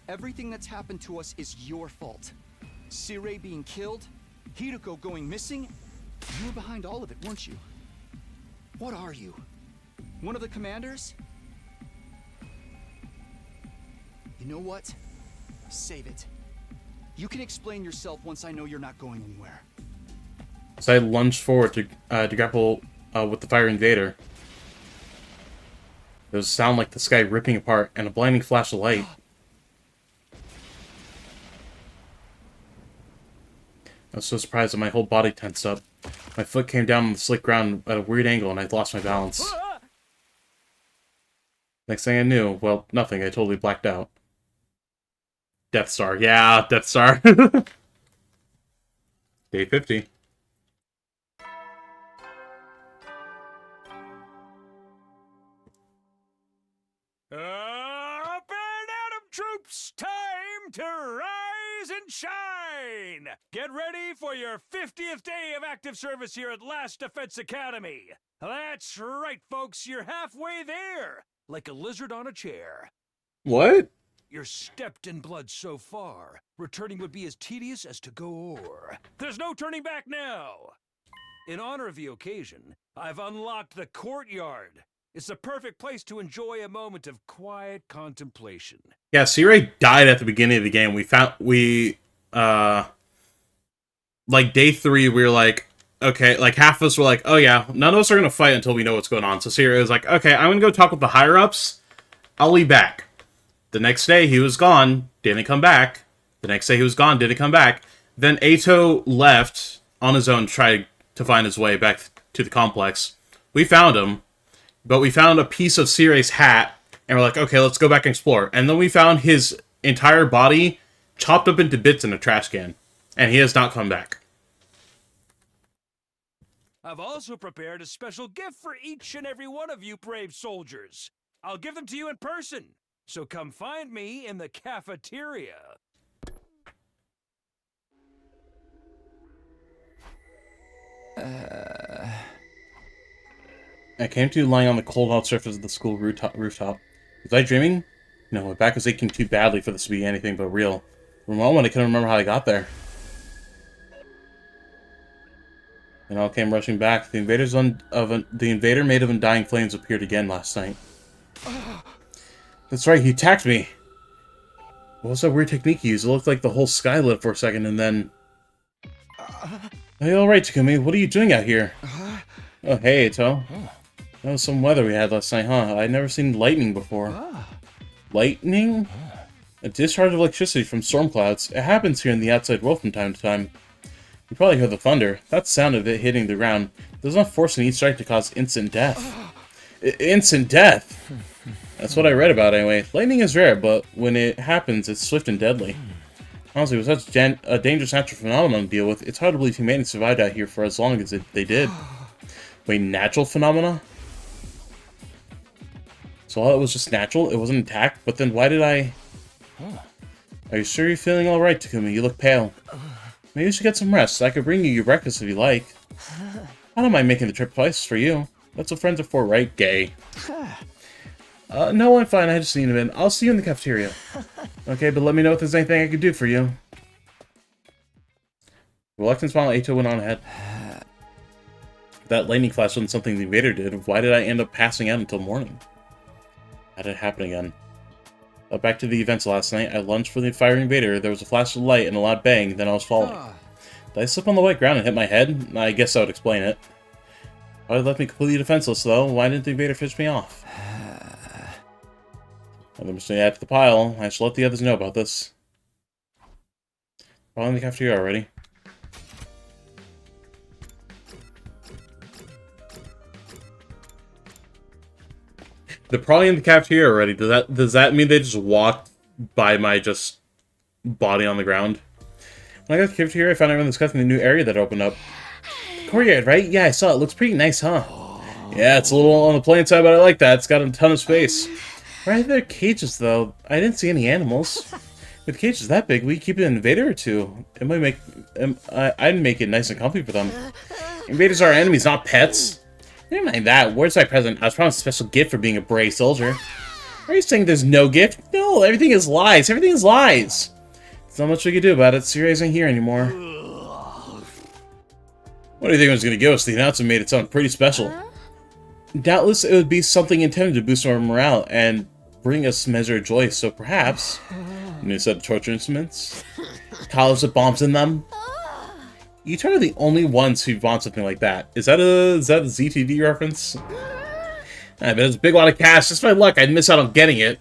Everything that's happened to us is your fault. Sirei being killed, Hideko going missing. You were behind all of it, weren't you? What are you? One of the commanders? You know what? Save it. You can explain yourself once I know you're not going anywhere. So I lunged forward to grapple with the fire invader. There was a sound like the sky ripping apart and a blinding flash of light. I was so surprised that my whole body tensed up. My foot came down on the slick ground at a weird angle and I lost my balance. Next thing I knew, well, nothing. I totally blacked out. Death Star. Yeah, Death Star. Day 50. Up and Atom troops, time to rise and shine! Get ready for your 50th day of active service here at Last Defense Academy. That's right, folks, you're halfway there, like a lizard on a chair. What? You're stepped in blood so far. Returning would be as tedious as to go o'er. There's no turning back now! In honor of the occasion, I've unlocked the courtyard. It's the perfect place to enjoy a moment of quiet contemplation. Yeah, Sirei died at the beginning of the game. Like day 3, we were like, okay, like half of us were like, oh yeah, none of us are gonna fight until we know what's going on. So Sirei was like, okay, I'm gonna go talk with the higher-ups. I'll be back. The next day, he was gone, didn't come back. The next day, he was gone, didn't come back. Then Eito left on his own, tried to find his way back to the complex. We found him. But we found a piece of Sirei's hat, and we're like, okay, let's go back and explore. And then we found his entire body chopped up into bits in a trash can. And he has not come back. I've also prepared a special gift for each and every one of you brave soldiers. I'll give them to you in person, so come find me in the cafeteria. I came to lying on the cold hot surface of the school rooftop. Was I dreaming? No, my back was aching too badly for this to be anything but real. For a moment, I couldn't remember how I got there. It all came rushing back. The invader made of undying flames appeared again last night. That's right, he attacked me. What was that weird technique he used? It looked like the whole sky lit for a second, and then... Are you alright, Takumi? What are you doing out here? Oh, hey, Eito. That was some weather we had last night, huh? I'd never seen lightning before. Lightning? A discharge of electricity from storm clouds. It happens here in the outside world from time to time. You probably heard the thunder. That's the sound of it hitting the ground. It does not force an each strike to cause instant death. Instant death? That's what I read about anyway. Lightning is rare, but when it happens, it's swift and deadly. Honestly, with such a dangerous natural phenomenon to deal with, it's hard to believe humanity survived out here for as long as they did. Wait, natural phenomena? So all it was just natural? It wasn't attacked? But then why did I... Are you sure you're feeling alright, Takumi? You look pale. Maybe you should get some rest. I could bring you your breakfast if you like. I don't mind making the trip twice for you. That's what friends are for, right? Gay. No, I'm fine. I just need a minute. I'll see you in the cafeteria. Okay, but let me know if there's anything I could do for you. Reluctant smile, Eito went on ahead. That lightning flash wasn't something the invader did. Why did I end up passing out until morning? How did it happen again? Back to the events last night. I lunged for the fire invader. There was a flash of light and a loud bang. Then I was falling. Did I slip on the wet ground and hit my head? I guess that would explain it. Why did it left me completely defenseless, though? Why didn't the invader finish me off? I'm just going to add to the pile. I should let the others know about this. Probably in the cafeteria already. They're probably in the cafeteria already. Does that mean they just walked by my just body on the ground? When I got to the cafeteria, I found everyone discussing the new area that opened up. Courtyard, right? Yeah, I saw it. Looks pretty nice, huh? Yeah, it's a little on the plain side, but I like that. It's got a ton of space. Right, there are cages, though. I didn't see any animals. If the cage is that big, we keep an invader or two. It might make... I'd make it nice and comfy for them. Invaders are enemies, not pets. Never mind that. Where's my present? I was promised a special gift for being a brave soldier. Are you saying there's no gift? No, everything is lies. Everything is lies. There's not much we can do about it. Siri isn't here anymore. What do you think it was going to give us? The announcement made it sound pretty special. Doubtless it would be something intended to boost our morale and bring us measure of joy, so perhaps a new set of torture instruments, collars with bombs in them. You two are the only ones who want something like that. Is that a ZTV reference? I bet it's a big lot of cash. Just my luck, I'd miss out on getting it.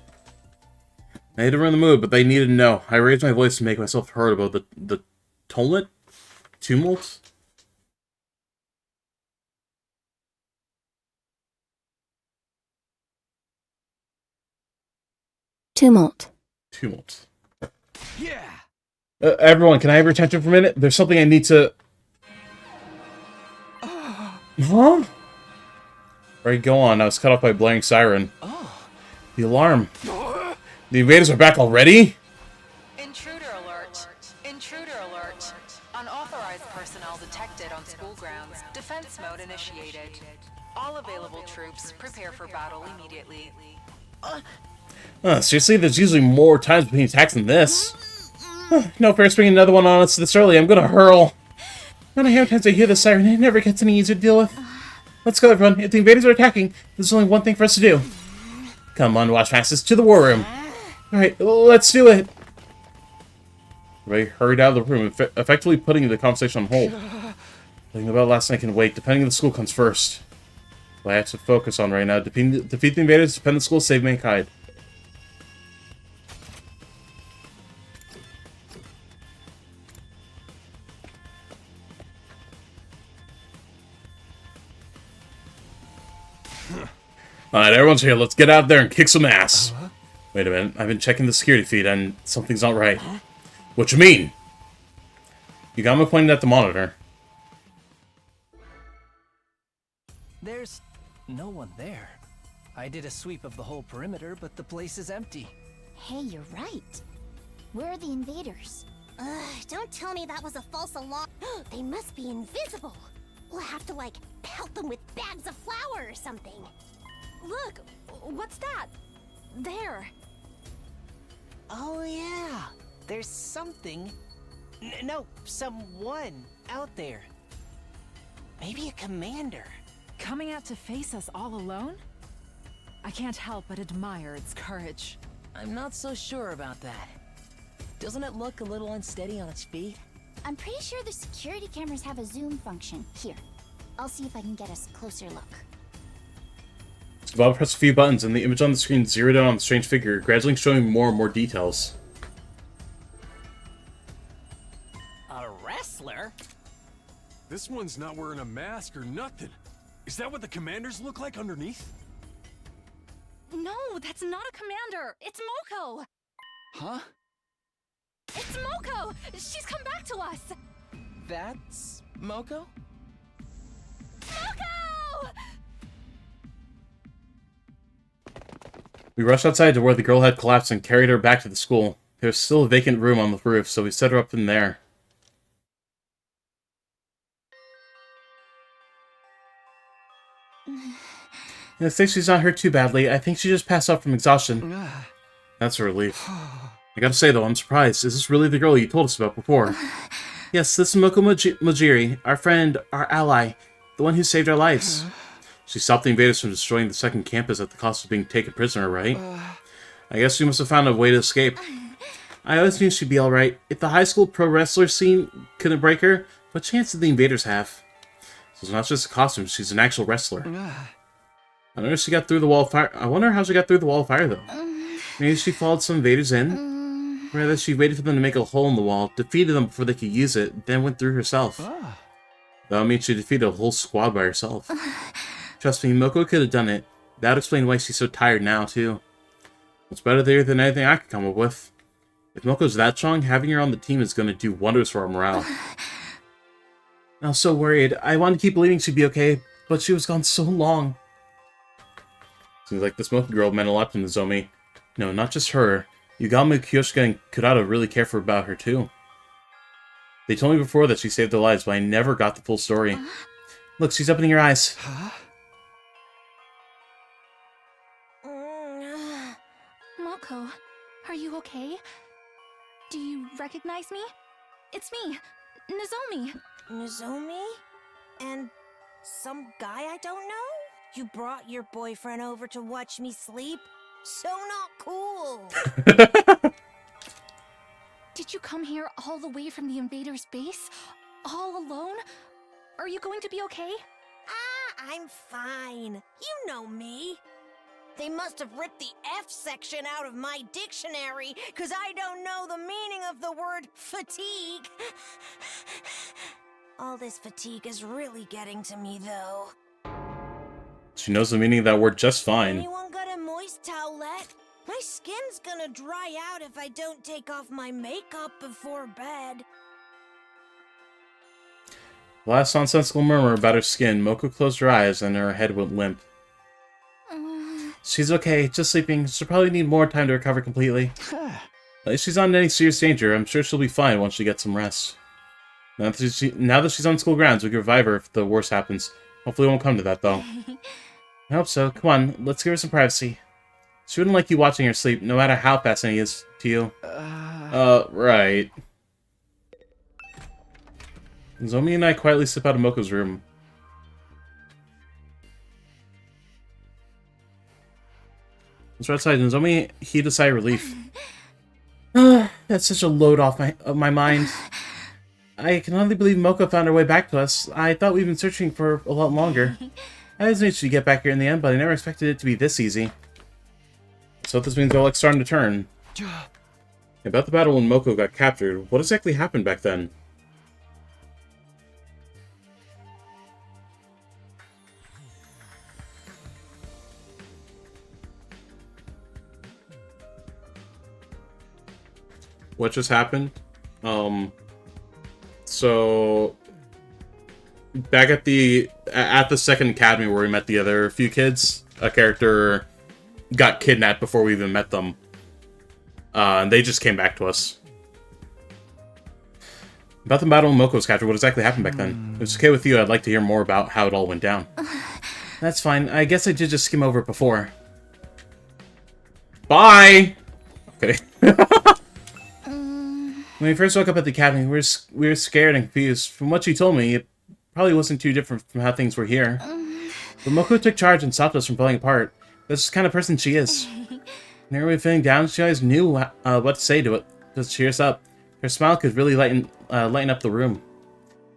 I hate to ruin the mood, but they needed to know. I raised my voice to make myself heard about the tumult? Tumult? Tumult. Tumult. Yeah. Everyone, can I have your attention for a minute? There's something I need to... Huh? Alright, go on. I was cut off by a blaring siren. The alarm. The invaders are back already? Intruder alert. Intruder alert. Unauthorized personnel detected on school grounds. Defense mode initiated. All available troops prepare for battle immediately. Seriously? There's usually more times between attacks than this. No fair bringing another one on us this early. I'm gonna hurl. When I have times I hear the siren, it never gets any easier to deal with. Let's go, everyone. If the invaders are attacking, there's only one thing for us to do. Come on, Watch Masters, to the war room. Alright, let's do it. Ray hurried out of the room, effectively putting the conversation on hold. Thinking about last night can wait, depending on the school comes first. What I have to focus on right now, defeat the invaders, defend the school, save mankind. Alright, everyone's here. Let's get out there and kick some ass. Wait a minute. I've been checking the security feed and something's not right. What you mean? You got me pointing at the monitor. There's no one there. I did a sweep of the whole perimeter, but the place is empty. Hey, you're right. Where are the invaders? Don't tell me that was a false alarm. They must be invisible. We'll have to, like, pelt them with bags of flour or something. Look! What's that? There. Oh, yeah. There's something. No, someone out there. Maybe a commander. Coming out to face us all alone? I can't help but admire its courage. I'm not so sure about that. Doesn't it look a little unsteady on its feet? I'm pretty sure the security cameras have a zoom function. Here, I'll see if I can get us a closer look. Bob pressed a few buttons and the image on the screen zeroed in on the strange figure, gradually showing more and more details. A wrestler? This one's not wearing a mask or nothing. Is that what the commanders look like underneath? No, that's not a commander! It's Moko! Huh? It's Moko! She's come back to us! That's Moko? Moko! We rushed outside to where the girl had collapsed and carried her back to the school. There was still a vacant room on the roof, so we set her up in there. I think she's not hurt too badly. I think she just passed out from exhaustion. That's a relief. I gotta say though, I'm surprised. Is this really the girl you told us about before? Yes, this is Moko Mojiri, our friend, our ally, the one who saved our lives. She stopped the invaders from destroying the second campus at the cost of being taken prisoner, right? I guess she must have found a way to escape. I always knew she'd be alright. If the high school pro wrestler scene couldn't break her, what chance did the invaders have? So it's not just a costume, she's an actual wrestler. I wonder if she got through the wall of fire. I wonder how she got through the wall of fire, though. Maybe she followed some invaders in? Or rather, she waited for them to make a hole in the wall, defeated them before they could use it, then went through herself. That would mean she defeated a whole squad by herself. Trust me, Moko could have done it. That would explain why she's so tired now, too. It's better there than anything I could come up with. If Moko's that strong, having her on the team is going to do wonders for our morale. I was so worried. I wanted to keep believing she'd be okay, but she was gone so long. Seems like this Moko girl meant a lot to Nozomi. No, not just her. Yugami, Kyoshika, and Kurata really care about her too. They told me before that she saved their lives, but I never got the full story. Look, she's opening her eyes. Huh? Moko, are you okay? Do you recognize me? It's me, Nozomi. Nozomi? And some guy I don't know? You brought your boyfriend over to watch me sleep? So not cool. Did you come here all the way from the invaders' base? All alone? Are you going to be okay? Ah, I'm fine. You know me. They must have ripped the F section out of my dictionary, 'cause I don't know the meaning of the word fatigue. All this fatigue is really getting to me, though. She knows the meaning of that word just fine. Anyone got a moist towelette? My skin's gonna dry out if I don't take off my makeup before bed. Last nonsensical murmur about her skin, Moko closed her eyes and her head went limp. She's okay, just sleeping. She'll probably need more time to recover completely. If she's not in any serious danger, I'm sure she'll be fine once she gets some rest. Now that she's on school grounds, we can revive her if the worst happens. Hopefully it won't come to that, though. I hope so. Come on, let's give her some privacy. She wouldn't like you watching her sleep, no matter how fascinating he is to you. Right. Zomi and I quietly slip out of Moko's room. Once we're outside, Nozomi heaved a sigh of relief. That's such a load off my mind. I can hardly believe Moko found her way back to us. I thought we'd been searching for a lot longer. I was anxious to get back here in the end, but I never expected it to be this easy. So this means they're like starting to turn. About the battle when Moko got captured, what exactly happened back then? What just happened? So back at the second academy where we met the other few kids, a character got kidnapped before we even met them. And they just came back to us. About the battle when Moko was captured, what exactly happened back then? If it's okay with you, I'd like to hear more about how it all went down. That's fine. I guess I did just skim over it before. Bye! Okay. When we first woke up at the academy, we were scared and confused. From what she told me, it probably wasn't too different from how things were here. But Moko took charge and stopped us from falling apart. That's the kind of person she is. Whenever we were feeling down, she always knew what to say to cheer us up. Her smile could really lighten up the room.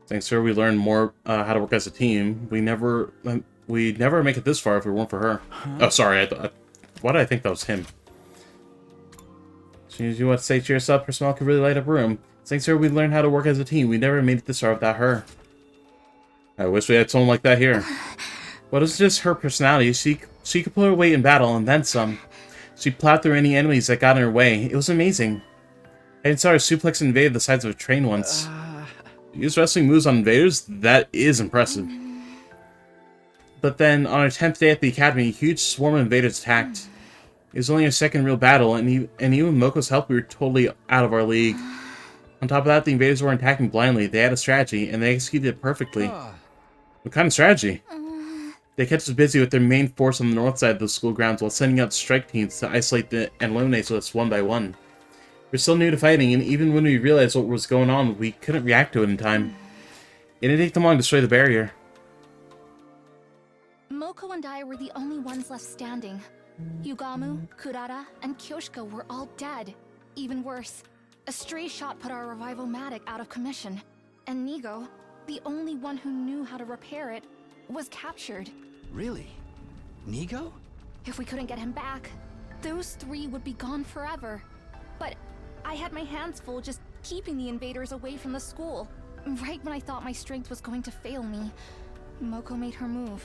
Thanks to her, we learned more how to work as a team. We'd never make it this far if it weren't for her. Oh, sorry. Why did I think that was him? She knew what to say to cheer us up. Her smile could really light up a room. Thanks to her, we learned how to work as a team. We never made it this far without her. I wish we had someone like that here. But it was just her personality. She could pull her weight in battle and then some. She plowed through any enemies that got in her way. It was amazing. I even saw her suplex and invade the sides of a train once. Use wrestling moves on invaders? That is impressive. But then, on our 10th day at the academy, a huge swarm of invaders attacked. It was only our second real battle, and even with Moko's help, we were totally out of our league. On top of that, the invaders weren't attacking blindly. They had a strategy, and they executed it perfectly. What kind of strategy? They kept us busy with their main force on the north side of the school grounds while sending out strike teams to isolate and eliminate us one by one. We're still new to fighting, and even when we realized what was going on, we couldn't react to it in time. It didn't take them long to destroy the barrier. Moko and I were the only ones left standing. Yugamu, Kurata, and Kyoshika were all dead. Even worse, a stray shot put our revival-matic out of commission. And Nigo, the only one who knew how to repair it, was captured. Really? Nigo? If we couldn't get him back, those three would be gone forever. But I had my hands full just keeping the invaders away from the school. Right when I thought my strength was going to fail me, Moko made her move.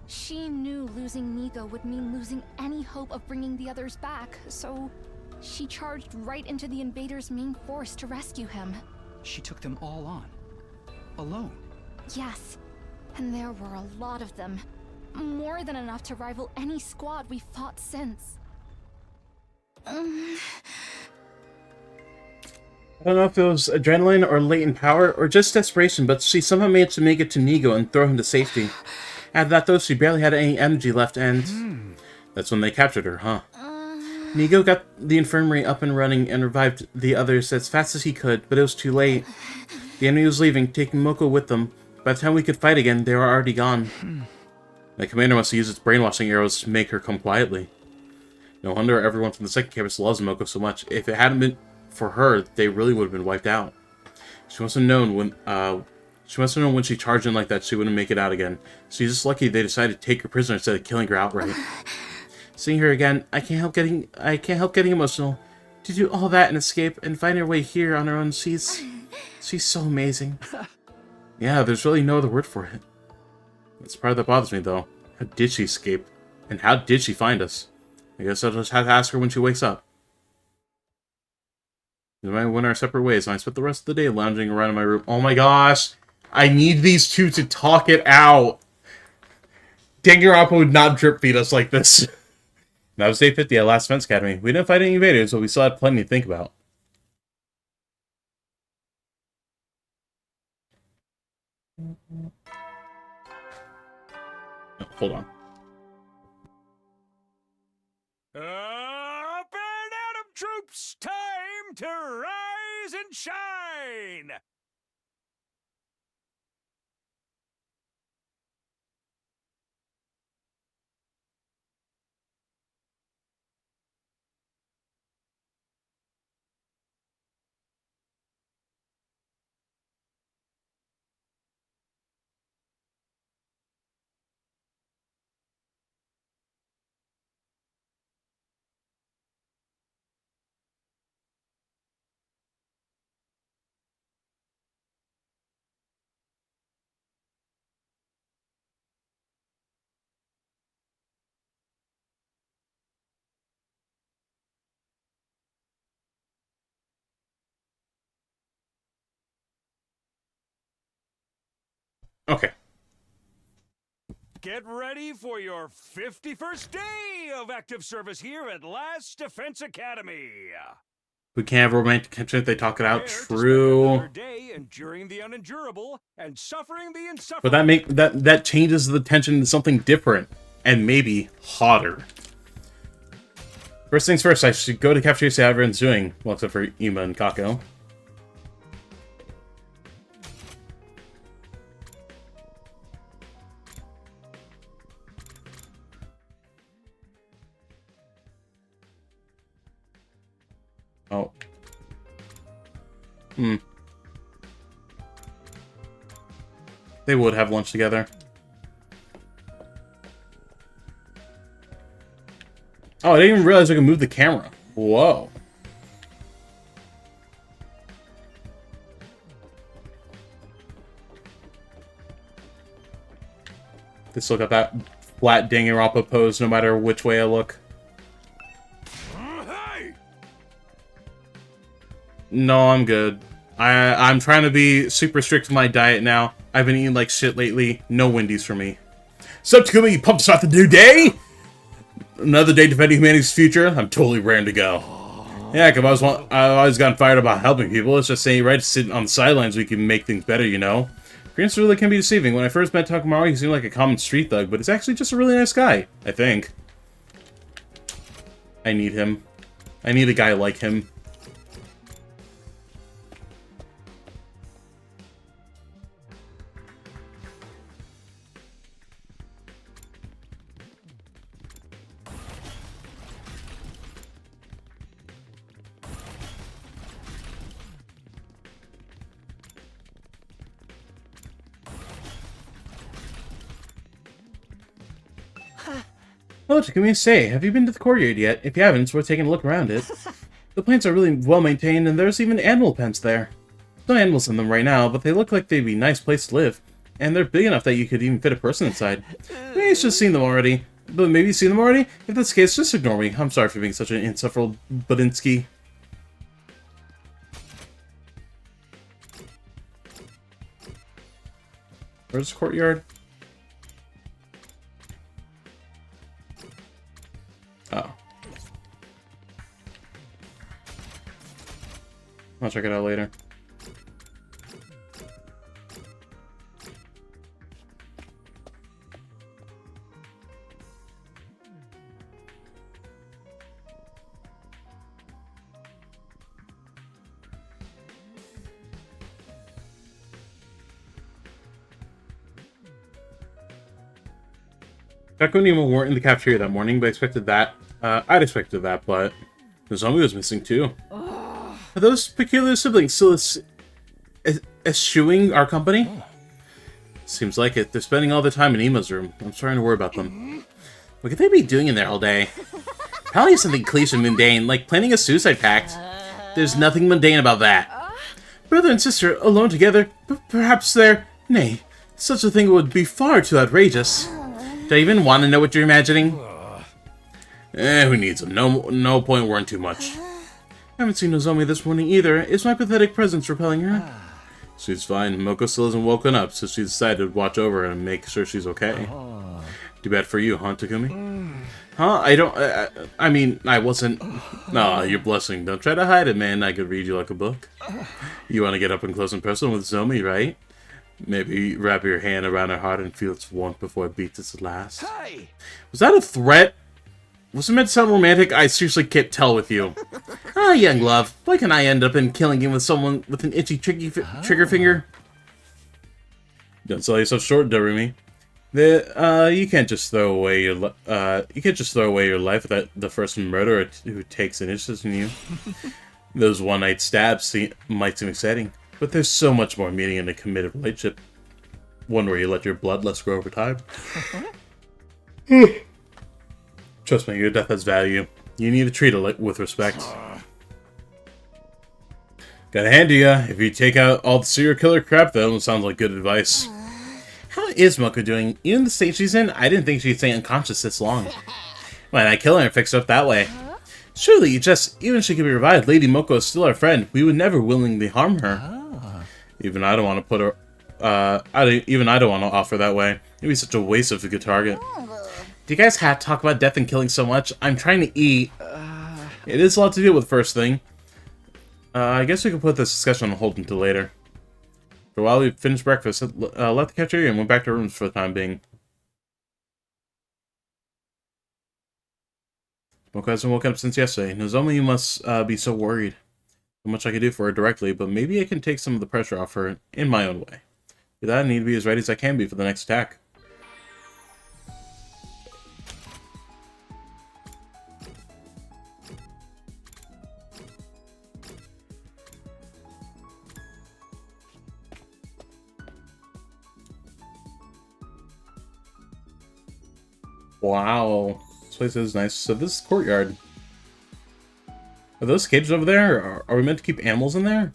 She knew losing Nigo would mean losing any hope of bringing the others back, so she charged right into the invaders' main force to rescue him. She took them all on. Alone. Yes, and there were a lot of them. More than enough to rival any squad we've fought since. I don't know if it was adrenaline or latent power or just desperation, but she somehow managed to make it to Nigo and throw him to safety. Add that though, she barely had any energy left, and that's when they captured her, huh? Nigo got the infirmary up and running and revived the others as fast as he could, but it was too late. The enemy was leaving, taking Moko with them. By the time we could fight again, they were already gone. The commander must have used its brainwashing arrows to make her come quietly. No wonder everyone from the second campus loves Moko so much. If it hadn't been for her, they really would have been wiped out. She must have known when she charged in like that she wouldn't make it out again. She's just lucky they decided to take her prisoner instead of killing her outright. Seeing her again, I can't help getting emotional. To do all that and escape and find her way here on her own, she's so amazing. Yeah, there's really no other word for it. That's the part that bothers me, though. How did she escape? And how did she find us? I guess I'll just have to ask her when she wakes up. We might went our separate ways, and I spent the rest of the day lounging around in my room. Oh my gosh! I need these two to talk it out! Danganronpa would not drip feed us like this. That was day 50 at Last Defense Academy. We didn't fight any invaders, but we still had plenty to think about. Oh, hold on. Up and Atom troops, time to rise and shine! Okay. Get ready for your 51st day of active service here at Last Defense Academy. We can't have romantic tension if they talk it out. Prepare to spend True. another day enduring the unendurable and suffering the insufferable. But that changes the tension to something different and maybe hotter. First things first, I should go to cafeteria see how everyone's doing. Well, except for Ima and Kako. Oh. They would have lunch together. Oh, I didn't even realize I could move the camera. Whoa. They still got that flat Danganronpa pose no matter which way I look. Hey! No, I'm good. I'm trying to be super strict with my diet now. I've been eating like shit lately. No Wendy's for me. Sup, Takumi, pumped to start the new day? Another day defending humanity's future? I'm totally raring to go. Yeah, because I've always gotten fired about helping people. It's just saying, right, sitting on the sidelines, we can make things better, you know? Appearance really can be deceiving. When I first met Takamaru, he seemed like a common street thug, but he's actually just a really nice guy, I think. I need him. I need a guy like him. Oh, Takumi, say, have you been to the courtyard yet? If you haven't, it's worth taking a look around it. The plants are really well maintained, and there's even animal pens there. No animals in them right now, but they look like they'd be a nice place to live. And they're big enough that you could even fit a person inside. Maybe you've just seen them already. But maybe you've seen them already? If that's the case, just ignore me. I'm sorry for being such an insufferable Budinsky. Where's the courtyard? Oh. I'll check it out later. Kaku and Nemo weren't in the cafeteria that morning, but I'd expected that, but Nozomi was missing too. Are those peculiar siblings still eschewing our company? Seems like it. They're spending all their time in Emo's room. I'm starting to worry about them. What could they be doing in there all day? Probably something cliche and mundane, like planning a suicide pact. There's nothing mundane about that. Brother and sister alone together, perhaps they're... Nay, such a thing would be far too outrageous. Do I even want to know what you're imagining? Who needs them? No point worrying too much. I haven't seen Nozomi this morning either. Is my pathetic presence repelling her? She's fine. Moko still hasn't woken up, so she decided to watch over her and make sure she's okay. Too bad for you, huh, Takumi? Huh? I mean, I wasn't... Aw, you're blushing. Don't try to hide it, man. I could read you like a book. You want to get up and close and personal with Zomi, right? Maybe wrap your hand around her heart and feel its warmth before it beats its last. Hey! Was that a threat? Was it meant to sound romantic? I seriously can't tell with you. Ah, young love. Why can't I end up in killing him with someone with an itchy trigger finger? Don't sell yourself short, Darumi. You can't just throw away your life without the first murderer who takes an interest in you. Those one-night stabs might seem exciting, but there's so much more meaning in a committed relationship. One where you let your bloodlust grow over time. Trust me, your death has value. You need to treat it with respect. Gotta hand to ya. If you take out all the serial killer crap, that sounds like good advice. How is Moko doing? Even the state she's in, I didn't think she'd stay unconscious this long. Why not kill her and fix her up that way? Surely, even if she could be revived, Lady Moko is still our friend. We would never willingly harm her. Even I don't want to put her... even I don't want to offer that way. It'd be such a waste of a good target. Do you guys have to talk about death and killing so much? I'm trying to eat. It is a lot to deal with first thing. I guess we can put this discussion on hold until later. For a while we finished breakfast, left the cafeteria and went back to our rooms for the time being. Moko hasn't woken up since yesterday. Nozomi must be so worried. Not much I can do for her directly, but maybe I can take some of the pressure off her in my own way. For that, I need to be as ready as I can be for the next attack. Wow, this place is nice. So this is courtyard. Are those cages over there? Are we meant to keep animals in there?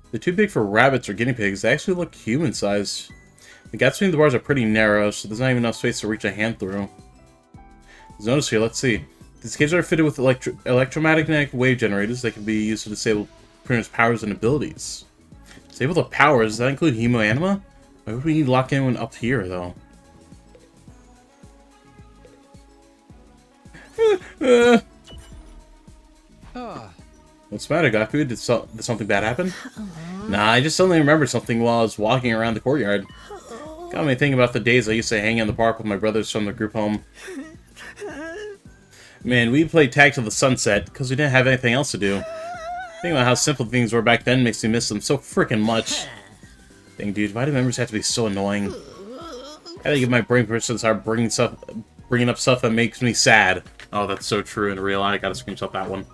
They're too big for rabbits or guinea pigs. They actually look human-sized. The gaps between the bars are pretty narrow, so there's not even enough space to reach a hand through. There's notice here, let's see. These cages are fitted with electromagnetic wave generators that can be used to disable Pruner's powers and abilities. Disable the powers? Does that include Hemo-Anima? Why would we need to lock anyone up here, though? What's the matter, Gaku? Did something bad happen? Nah, I just suddenly remembered something while I was walking around the courtyard. Got me thinking about the days I used to hang in the park with my brothers from the group home. Man, we played tag till the sunset because we didn't have anything else to do. Thinking about how simple things were back then makes me miss them so freaking much. Dang, dude, why do memories have to be so annoying? I gotta give my brain permission to start bringing up stuff that makes me sad. Oh, that's so true in real life. I gotta screenshot that one.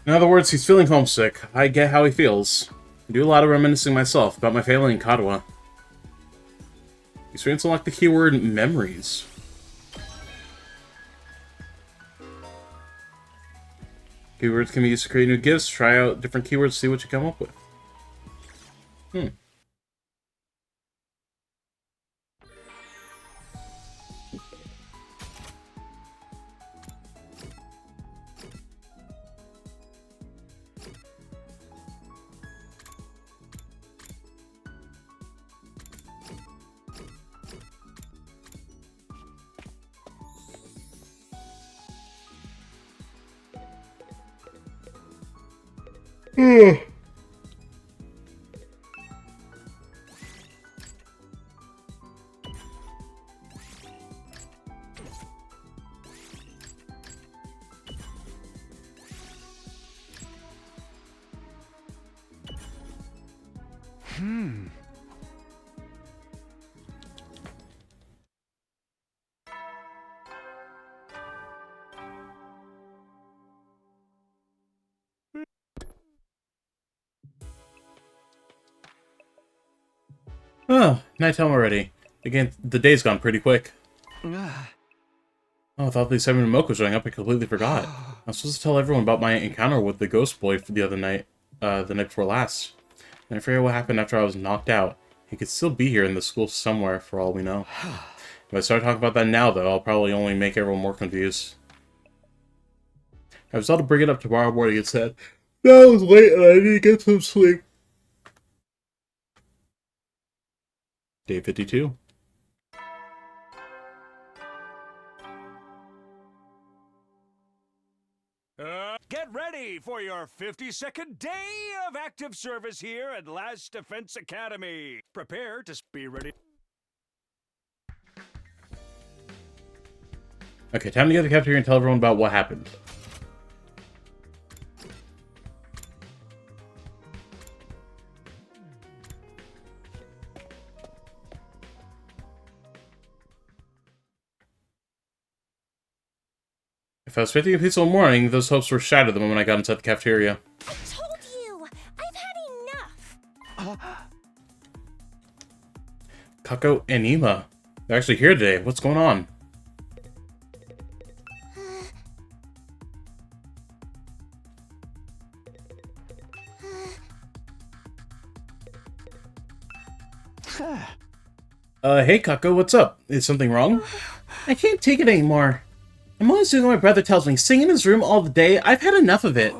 In other words, he's feeling homesick. I get how he feels. I do a lot of reminiscing myself about my family in Kadoa. Experience unlock the keyword memories. Keywords can be used to create new gifts. Try out different keywords, see what you come up with. Oh, nighttime already. Again, the day's gone pretty quick. Ah. Oh, I thought the 7 Moko was showing up. I completely forgot. I was supposed to tell everyone about my encounter with the ghost boy for the other night, the night before last. And I forget what happened after I was knocked out. He could still be here in the school somewhere, for all we know. If I start talking about that now, though, I'll probably only make everyone more confused. I was told to bring it up tomorrow morning instead. That was late and I need to get some sleep. Day 52. Get ready for your 52nd day of active service here at Last Defense Academy. Prepare to be ready. Okay, time to get to the cafeteria and tell everyone about what happened. If I was expecting a peaceful morning, those hopes were shattered the moment I got inside the cafeteria. I told you! I've had enough! Kako and Ima. They're actually here today. What's going on? Hey Kako, what's up? Is something wrong? I can't take it anymore. I'm always doing what my brother tells me. Singing in his room all the day. I've had enough of it.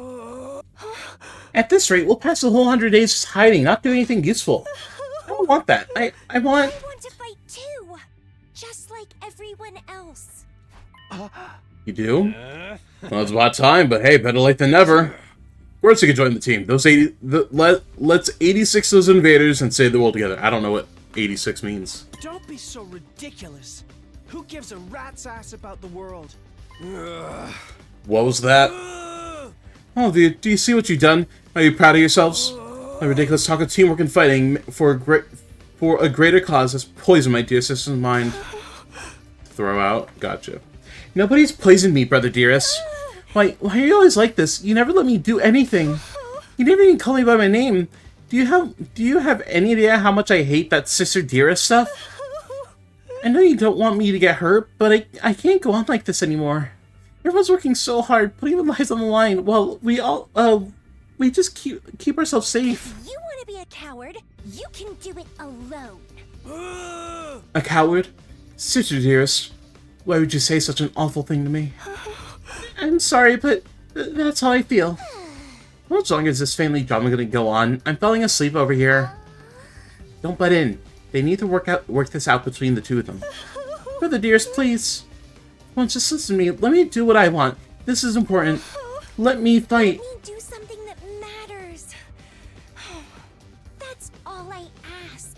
At this rate, we'll pass the whole 100 days just hiding, not doing anything useful. I don't want that. I want... I want to fight too! Just like everyone else. You do? Well, it's about time, but hey, better late than never. Of course you can join the team. Those 80... let's 86 those invaders and save the world together. I don't know what 86 means. Don't be so ridiculous. Who gives a rat's ass about the world? What was that? Oh, do you see what you've done? Are you proud of yourselves? My ridiculous talk of teamwork and fighting for a greater cause has poisoned my dear sister's mind. Throw out. Gotcha. Nobody's poisoned me, brother dearest. Why are you always like this? You never let me do anything. You never even call me by my name. Do you have any idea how much I hate that sister dearest stuff? I know you don't want me to get hurt, but I can't go on like this anymore. Everyone's working so hard, putting their lives on the line, while we just keep ourselves safe. If you want to be a coward, you can do it alone. A coward? Sister dearest, why would you say such an awful thing to me? I'm sorry, but that's how I feel. How much longer is this family drama gonna go on? I'm falling asleep over here. Don't butt in. They need to work this out between the two of them. Brother dearest, please. Come on, just listen to me. Let me do what I want. This is important. Let me fight. Let me do something that matters. That's all I ask.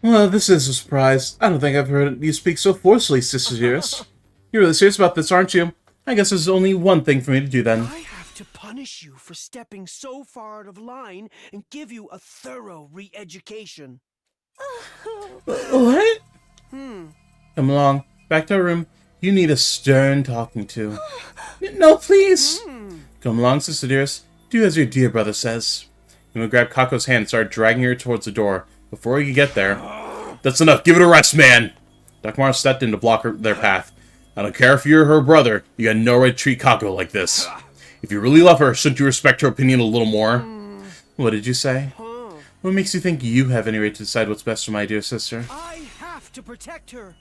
Well, this is a surprise. I don't think I've heard you speak so forcefully, Sister dearest. You're really serious about this, aren't you? I guess there's only one thing for me to do then. I have to punish you for stepping so far out of line and give you a thorough re-education. What? Come along. Back to our room. You need a stern talking to. No, please! Come along, Sister dearest. Do as your dear brother says. And we grabbed Kako's hand and started dragging her towards the door. Before he could get there... That's enough. Give it a rest, man! Dakimaru stepped in to block their path. I don't care if you're her brother. You got no right to treat Kako like this. If you really love her, shouldn't you respect her opinion a little more? What did you say? What makes you think you have any right to decide what's best for my dear sister? I have to protect her.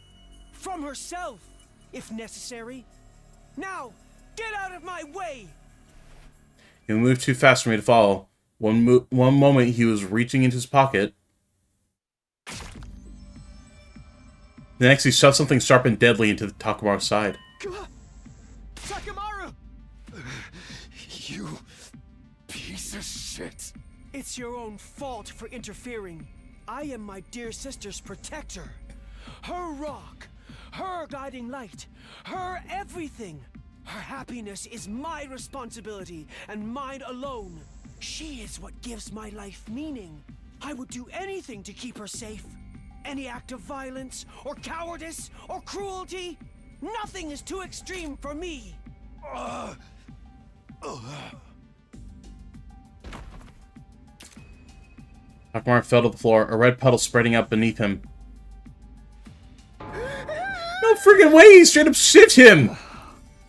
From herself, if necessary. Now, get out of my way! He moved too fast for me to follow. One moment he was reaching into his pocket. The next he shoved something sharp and deadly into Takimaru's side. Takimaru! You piece of shit. It's your own fault for interfering. I am my dear sister's protector. Her rock, her guiding light, her everything. Her happiness is my responsibility and mine alone. She is what gives my life meaning. I would do anything to keep her safe. Any act of violence, or cowardice, or cruelty, nothing is too extreme for me. Takamaru fell to the floor, a red puddle spreading out beneath him. No freaking way! He straight up shit him!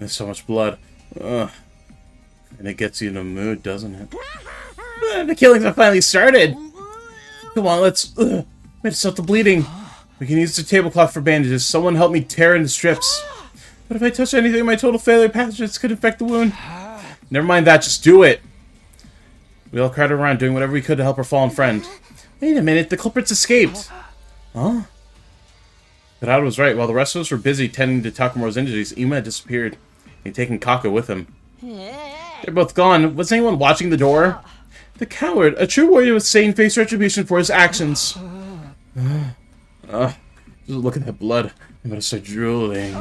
There's so much blood. Ugh. And it gets you in a mood, doesn't it? The killings have finally started! Come on, let's stop the bleeding. We can use the tablecloth for bandages. Someone help me tear into strips. But if I touch anything, my total failure pathogens could infect the wound. Never mind that, just do it. We all crowded around doing whatever we could to help our fallen friend. Wait a minute, the culprits escaped! Huh? Kadado was right. While the rest of us were busy tending to Takamaru's injuries, Ima had disappeared. He'd taken Kako with him. They're both gone. Was anyone watching the door? The coward, a true warrior with sane, face retribution for his actions. Just look at that blood. I'm gonna start drooling.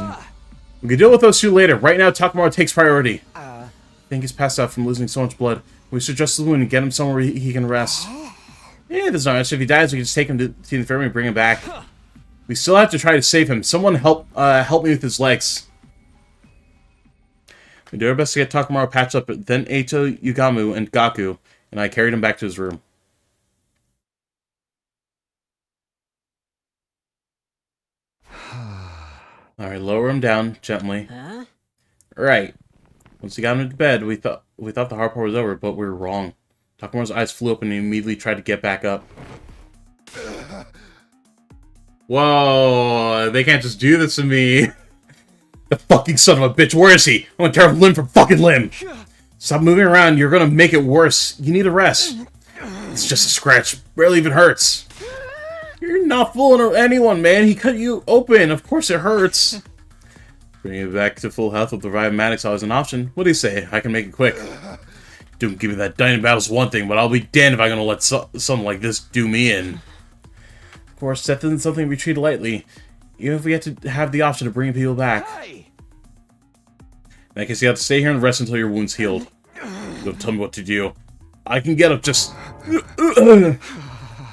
We can deal with those two later. Right now, Takamaru takes priority. I think he's passed out from losing so much blood. We should dress the wound and get him somewhere he can rest. Yeah, there's no rush. If he dies, we can just take him to the infirmary and bring him back. We still have to try to save him. Someone help me with his legs. We did our best to get Takamaru patched up, but then Eito, Yugamu, and Gaku and I carried him back to his room. Alright, lower him down gently. Huh? Right. Once he got him into bed, we thought the hard part was over, but we were wrong. Takamaru's eyes flew open and he immediately tried to get back up. Whoa, they can't just do this to me. The fucking son of a bitch, where is he? I'm gonna tear him limb from fucking limb. Stop moving around, you're gonna make it worse. You need a rest. It's just a scratch, barely even hurts. You're not fooling anyone, man. He cut you open, of course it hurts. Bringing it back to full health with the Revive Maddox is an option. What do you say? I can make it quick. Don't give me that dying battle's one thing, but I'll be damned if I'm gonna let something like this do me in. Of course, death isn't something to be treated lightly, even if we get to have the option to bring people back. Hey! I guess you have to stay here and rest until your wound's healed. Don't tell me what to do. I can get up, just...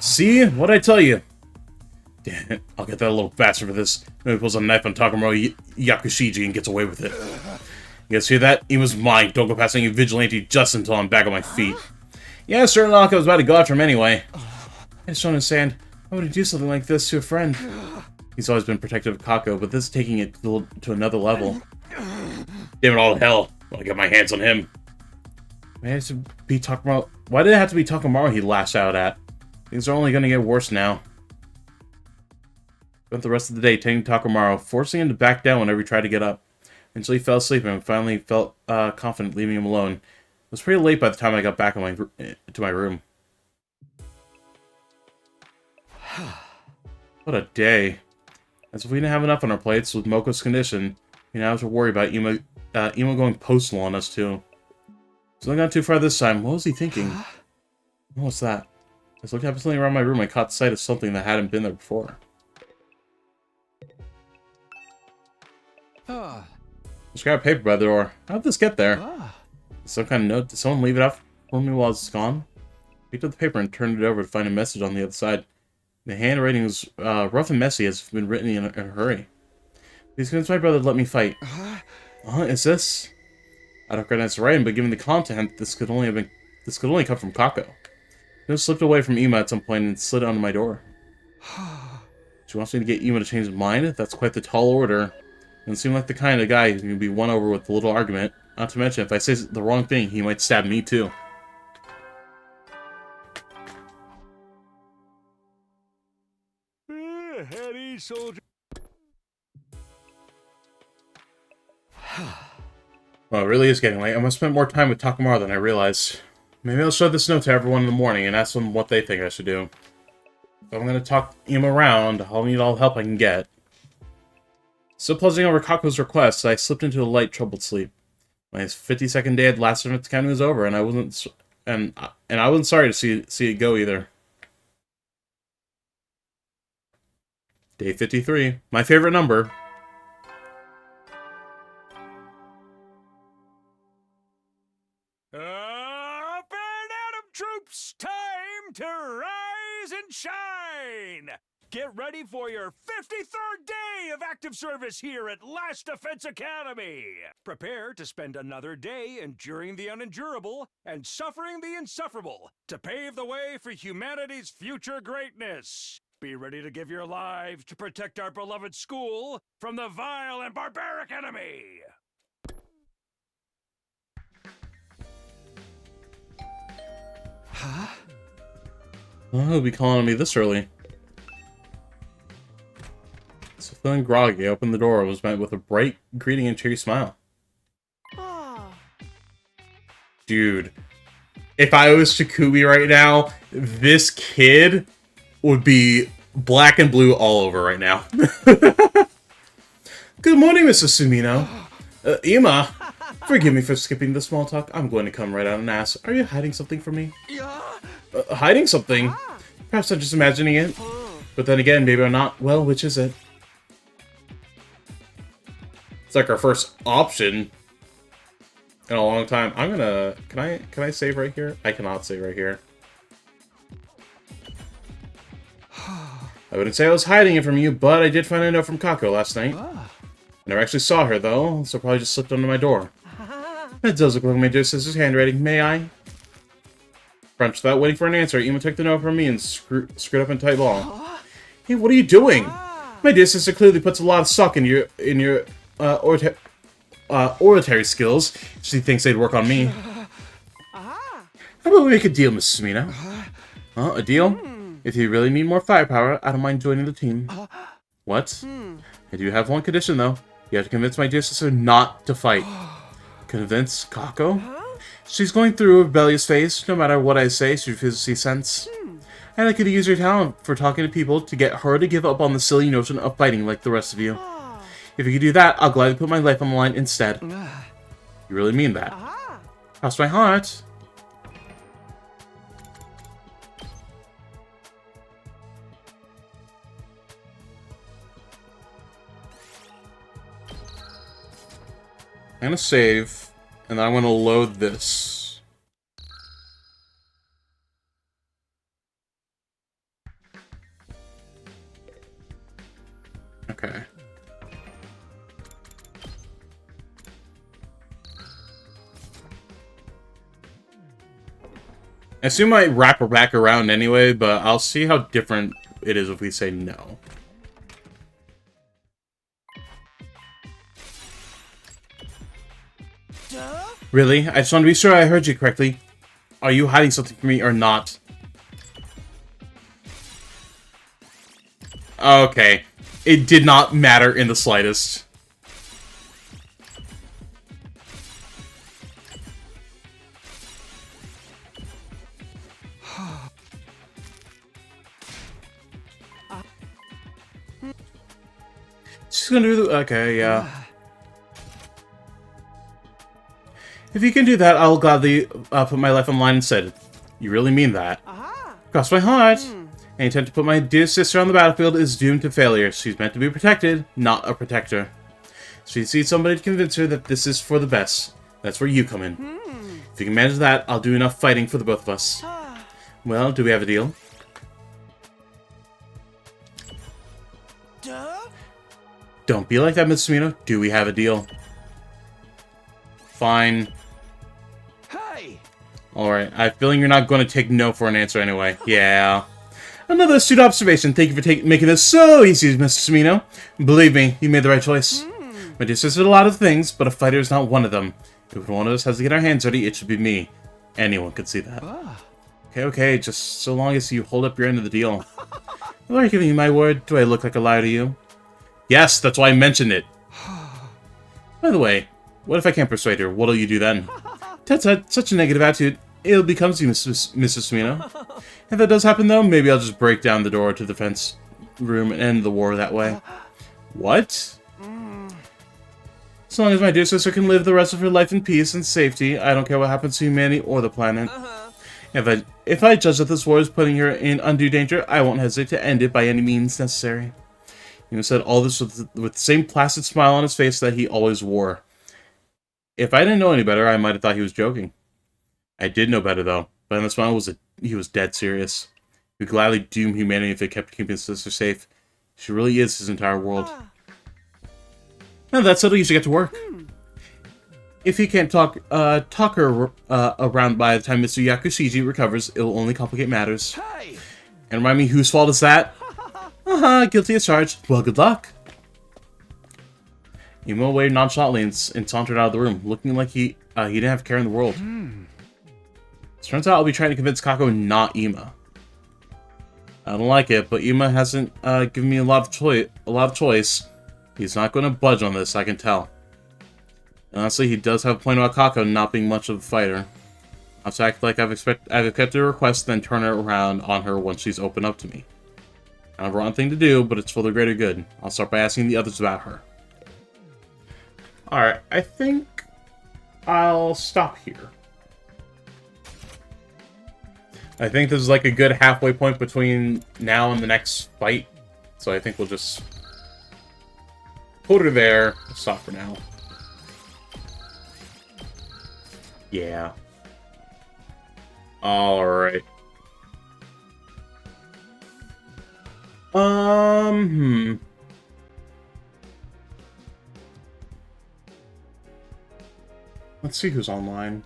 See? What'd I tell you? Damn it, I'll get that little bastard for this. Maybe he pulls a knife on Takamaru Yakushiji and gets away with it. You guys hear that? He was mine. Don't go past any vigilante just until I'm back on my feet. Yeah, certain I was about to go after him anyway. I just don't understand. Why would he do something like this to a friend? He's always been protective of Kako, but this is taking it to another level. Damn it all to hell. I'll get my hands on him. Why did it have to be Takamaru he lashed out at? Things are only going to get worse now. Spent the rest of the day tending Takamaru, forcing him to back down whenever he tried to get up, until he fell asleep and finally felt confident leaving him alone. It was pretty late by the time I got back to my room. What a day. As if we didn't have enough on our plates with Moko's condition, we now have to worry about Imo going postal on us too. It's not gone too far this time. What was he thinking? What's that? As I looked absently around my room, I caught sight of something that hadn't been there before. Just grab paper by the door. How'd this get there? Some kind of note. Did someone leave it out for me while it's gone? I picked up the paper and turned it over to find a message on the other side. The handwriting was rough and messy, as if been written in a hurry. Please convince my brother to let me fight. Is this? I don't recognize the writing, but given the content, this could only come from Kako. It slipped away from Ima at some point and slid onto my door. She wants me to get Ima to change his mind? That's quite the tall order. Doesn't seem like the kind of guy who can be won over with a little argument. Not to mention, if I say the wrong thing, he might stab me too. Heady soldier. Well, it really is getting late. I must spend more time with Takamaru than I realized. Maybe I'll show this note to everyone in the morning and ask them what they think I should do. If I'm going to talk him around, I'll need all the help I can get. Still puzzling over Kako's request, I slipped into a light, troubled sleep. My 52nd day at Last Defense Academy was over, and I wasn't sorry to see it go either. Day 53, my favorite number. Up and at 'em, troops! Time to rise and shine! Get ready for your 53rd day of active service here at Last Defense Academy! Prepare to spend another day enduring the unendurable and suffering the insufferable to pave the way for humanity's future greatness. Be ready to give your lives to protect our beloved school from the vile and barbaric enemy! Huh? Oh, he'll be calling on me this early. So feeling groggy, I opened the door and was met with a bright greeting and cheery smile. Dude, if I was Takumi right now, this kid would be black and blue all over right now. Good morning, Mrs. Sumino. Ima, forgive me for skipping the small talk. I'm going to come right out and ask, are you hiding something from me? Hiding something? Perhaps I'm just imagining it. But then again, maybe I'm not. Well, which is it? It's like our first option in a long time. I'm gonna... Can I save right here? I cannot save right here. I wouldn't say I was hiding it from you, but I did find a note from Kako last night. I never actually saw her, though, so probably just slipped under my door. That does look like my dear sister's handwriting. May I? Perhaps without waiting for an answer, Ima took the note from me and screwed up in tight ball. Hey, what are you doing? My dear sister clearly puts a lot of stock in your oratory skills. She thinks they'd work on me. How about we make a deal, Miss Sumino? A deal? If you really need more firepower, I don't mind joining the team. What? I do have one condition, though. You have to convince my dear sister not to fight. Convince Kako? She's going through a rebellious phase. No matter what I say, she refuses to see sense. And I could use your talent for talking to people to get her to give up on the silly notion of fighting like the rest of you. If you could do that, I'll gladly put my life on the line instead. You really mean that? Cross my heart. I'm gonna save, and then I'm gonna load this. Okay. I assume I wrap her back around anyway, but I'll see how different it is if we say no. Really? I just want to be sure I heard you correctly. Are you hiding something from me or not? Okay. It did not matter in the slightest. She's gonna do the... Okay, yeah. If you can do that, I'll gladly put my life on the line instead. You really mean that? Cross my heart. Any attempt to put my dear sister on the battlefield is doomed to failure. She's meant to be protected, not a protector. She needs somebody to convince her that this is for the best. That's where you come in. If you can manage that, I'll do enough fighting for the both of us. Well, do we have a deal? Don't be like that, Miss Sumino. Do we have a deal? Fine. Hey! Alright, I have a feeling you're not going to take no for an answer anyway. Yeah. Another astute observation. Thank you for making this so easy, Miss Sumino. Believe me, you made the right choice. My dear sister did a lot of things, but a fighter is not one of them. If one of us has to get our hands dirty, it should be me. Anyone could see that. Okay, just so long as you hold up your end of the deal. Am I giving you my word? Do I look like a liar to you? Yes, that's why I mentioned it. By the way, what if I can't persuade her? What'll you do then? That's such a negative attitude. It'll become to you, Mrs. Sumino. If that does happen, though, maybe I'll just break down the door to the defense room and end the war that way. What? As long as my dear sister can live the rest of her life in peace and safety, I don't care what happens to humanity or the planet. If I judge that this war is putting her in undue danger, I won't hesitate to end it by any means necessary. He said all this with the same placid smile on his face that he always wore. If I didn't know any better, I might have thought he was joking. I did know better, though. But in the smile he was dead serious. He would gladly doom humanity if it kept keeping his sister safe. She really is his entire world. Now that's settled, you should get to work. If he can't talk her around by the time Mr. Yakushiji recovers, it will only complicate matters. Hey! And remind me, whose fault is that? Guilty as charged. Well, good luck. Imo waved nonchalantly and sauntered out of the room, looking like he didn't have care in the world. Turns out I'll be trying to convince Kako, not Ima. I don't like it, but Ima hasn't given me a lot of choice. He's not going to budge on this, I can tell. And honestly, he does have a point about Kako not being much of a fighter. I'll have to act like I've accepted her request, then turn it around on her once she's opened up to me. Kind of a wrong thing to do, but it's for the greater good. I'll start by asking the others about her. Alright, I think I'll stop here. I think this is like a good halfway point between now and the next fight. So I think we'll just put her there. Stop for now. Yeah. Alright. Let's see who's online.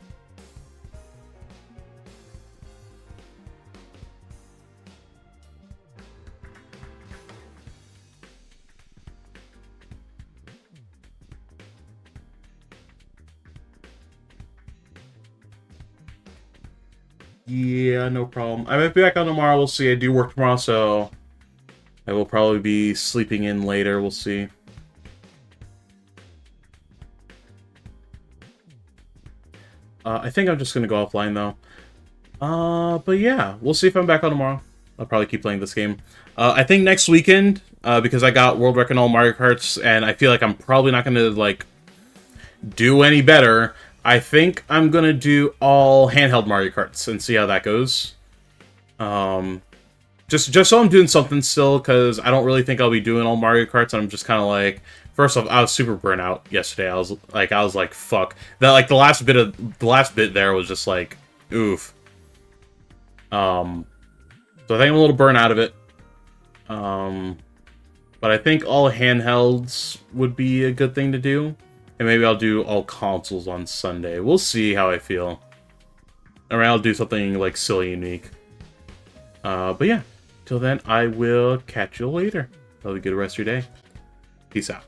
Yeah, no problem. I might be back on tomorrow. We'll see. I do work tomorrow, so I will probably be sleeping in later. We'll see. I think I'm just going to go offline, though. But yeah, we'll see if I'm back on tomorrow. I'll probably keep playing this game. I think next weekend, because I got World Record all Mario Karts, and I feel like I'm probably not going to, like, do any better. I think I'm going to do all handheld Mario Karts and see how that goes. Just so I'm doing something still, because I don't really think I'll be doing all Mario Karts, and I'm just kind of like... First off, I was super burnt out yesterday. I was like, fuck. That, like, the last bit there was just like, oof. So I think I'm a little burnt out of it. But I think all handhelds would be a good thing to do. And maybe I'll do all consoles on Sunday. We'll see how I feel. Or I'll do something, like, silly unique. But yeah. Till then, I will catch you later. Have a good rest of your day. Peace out.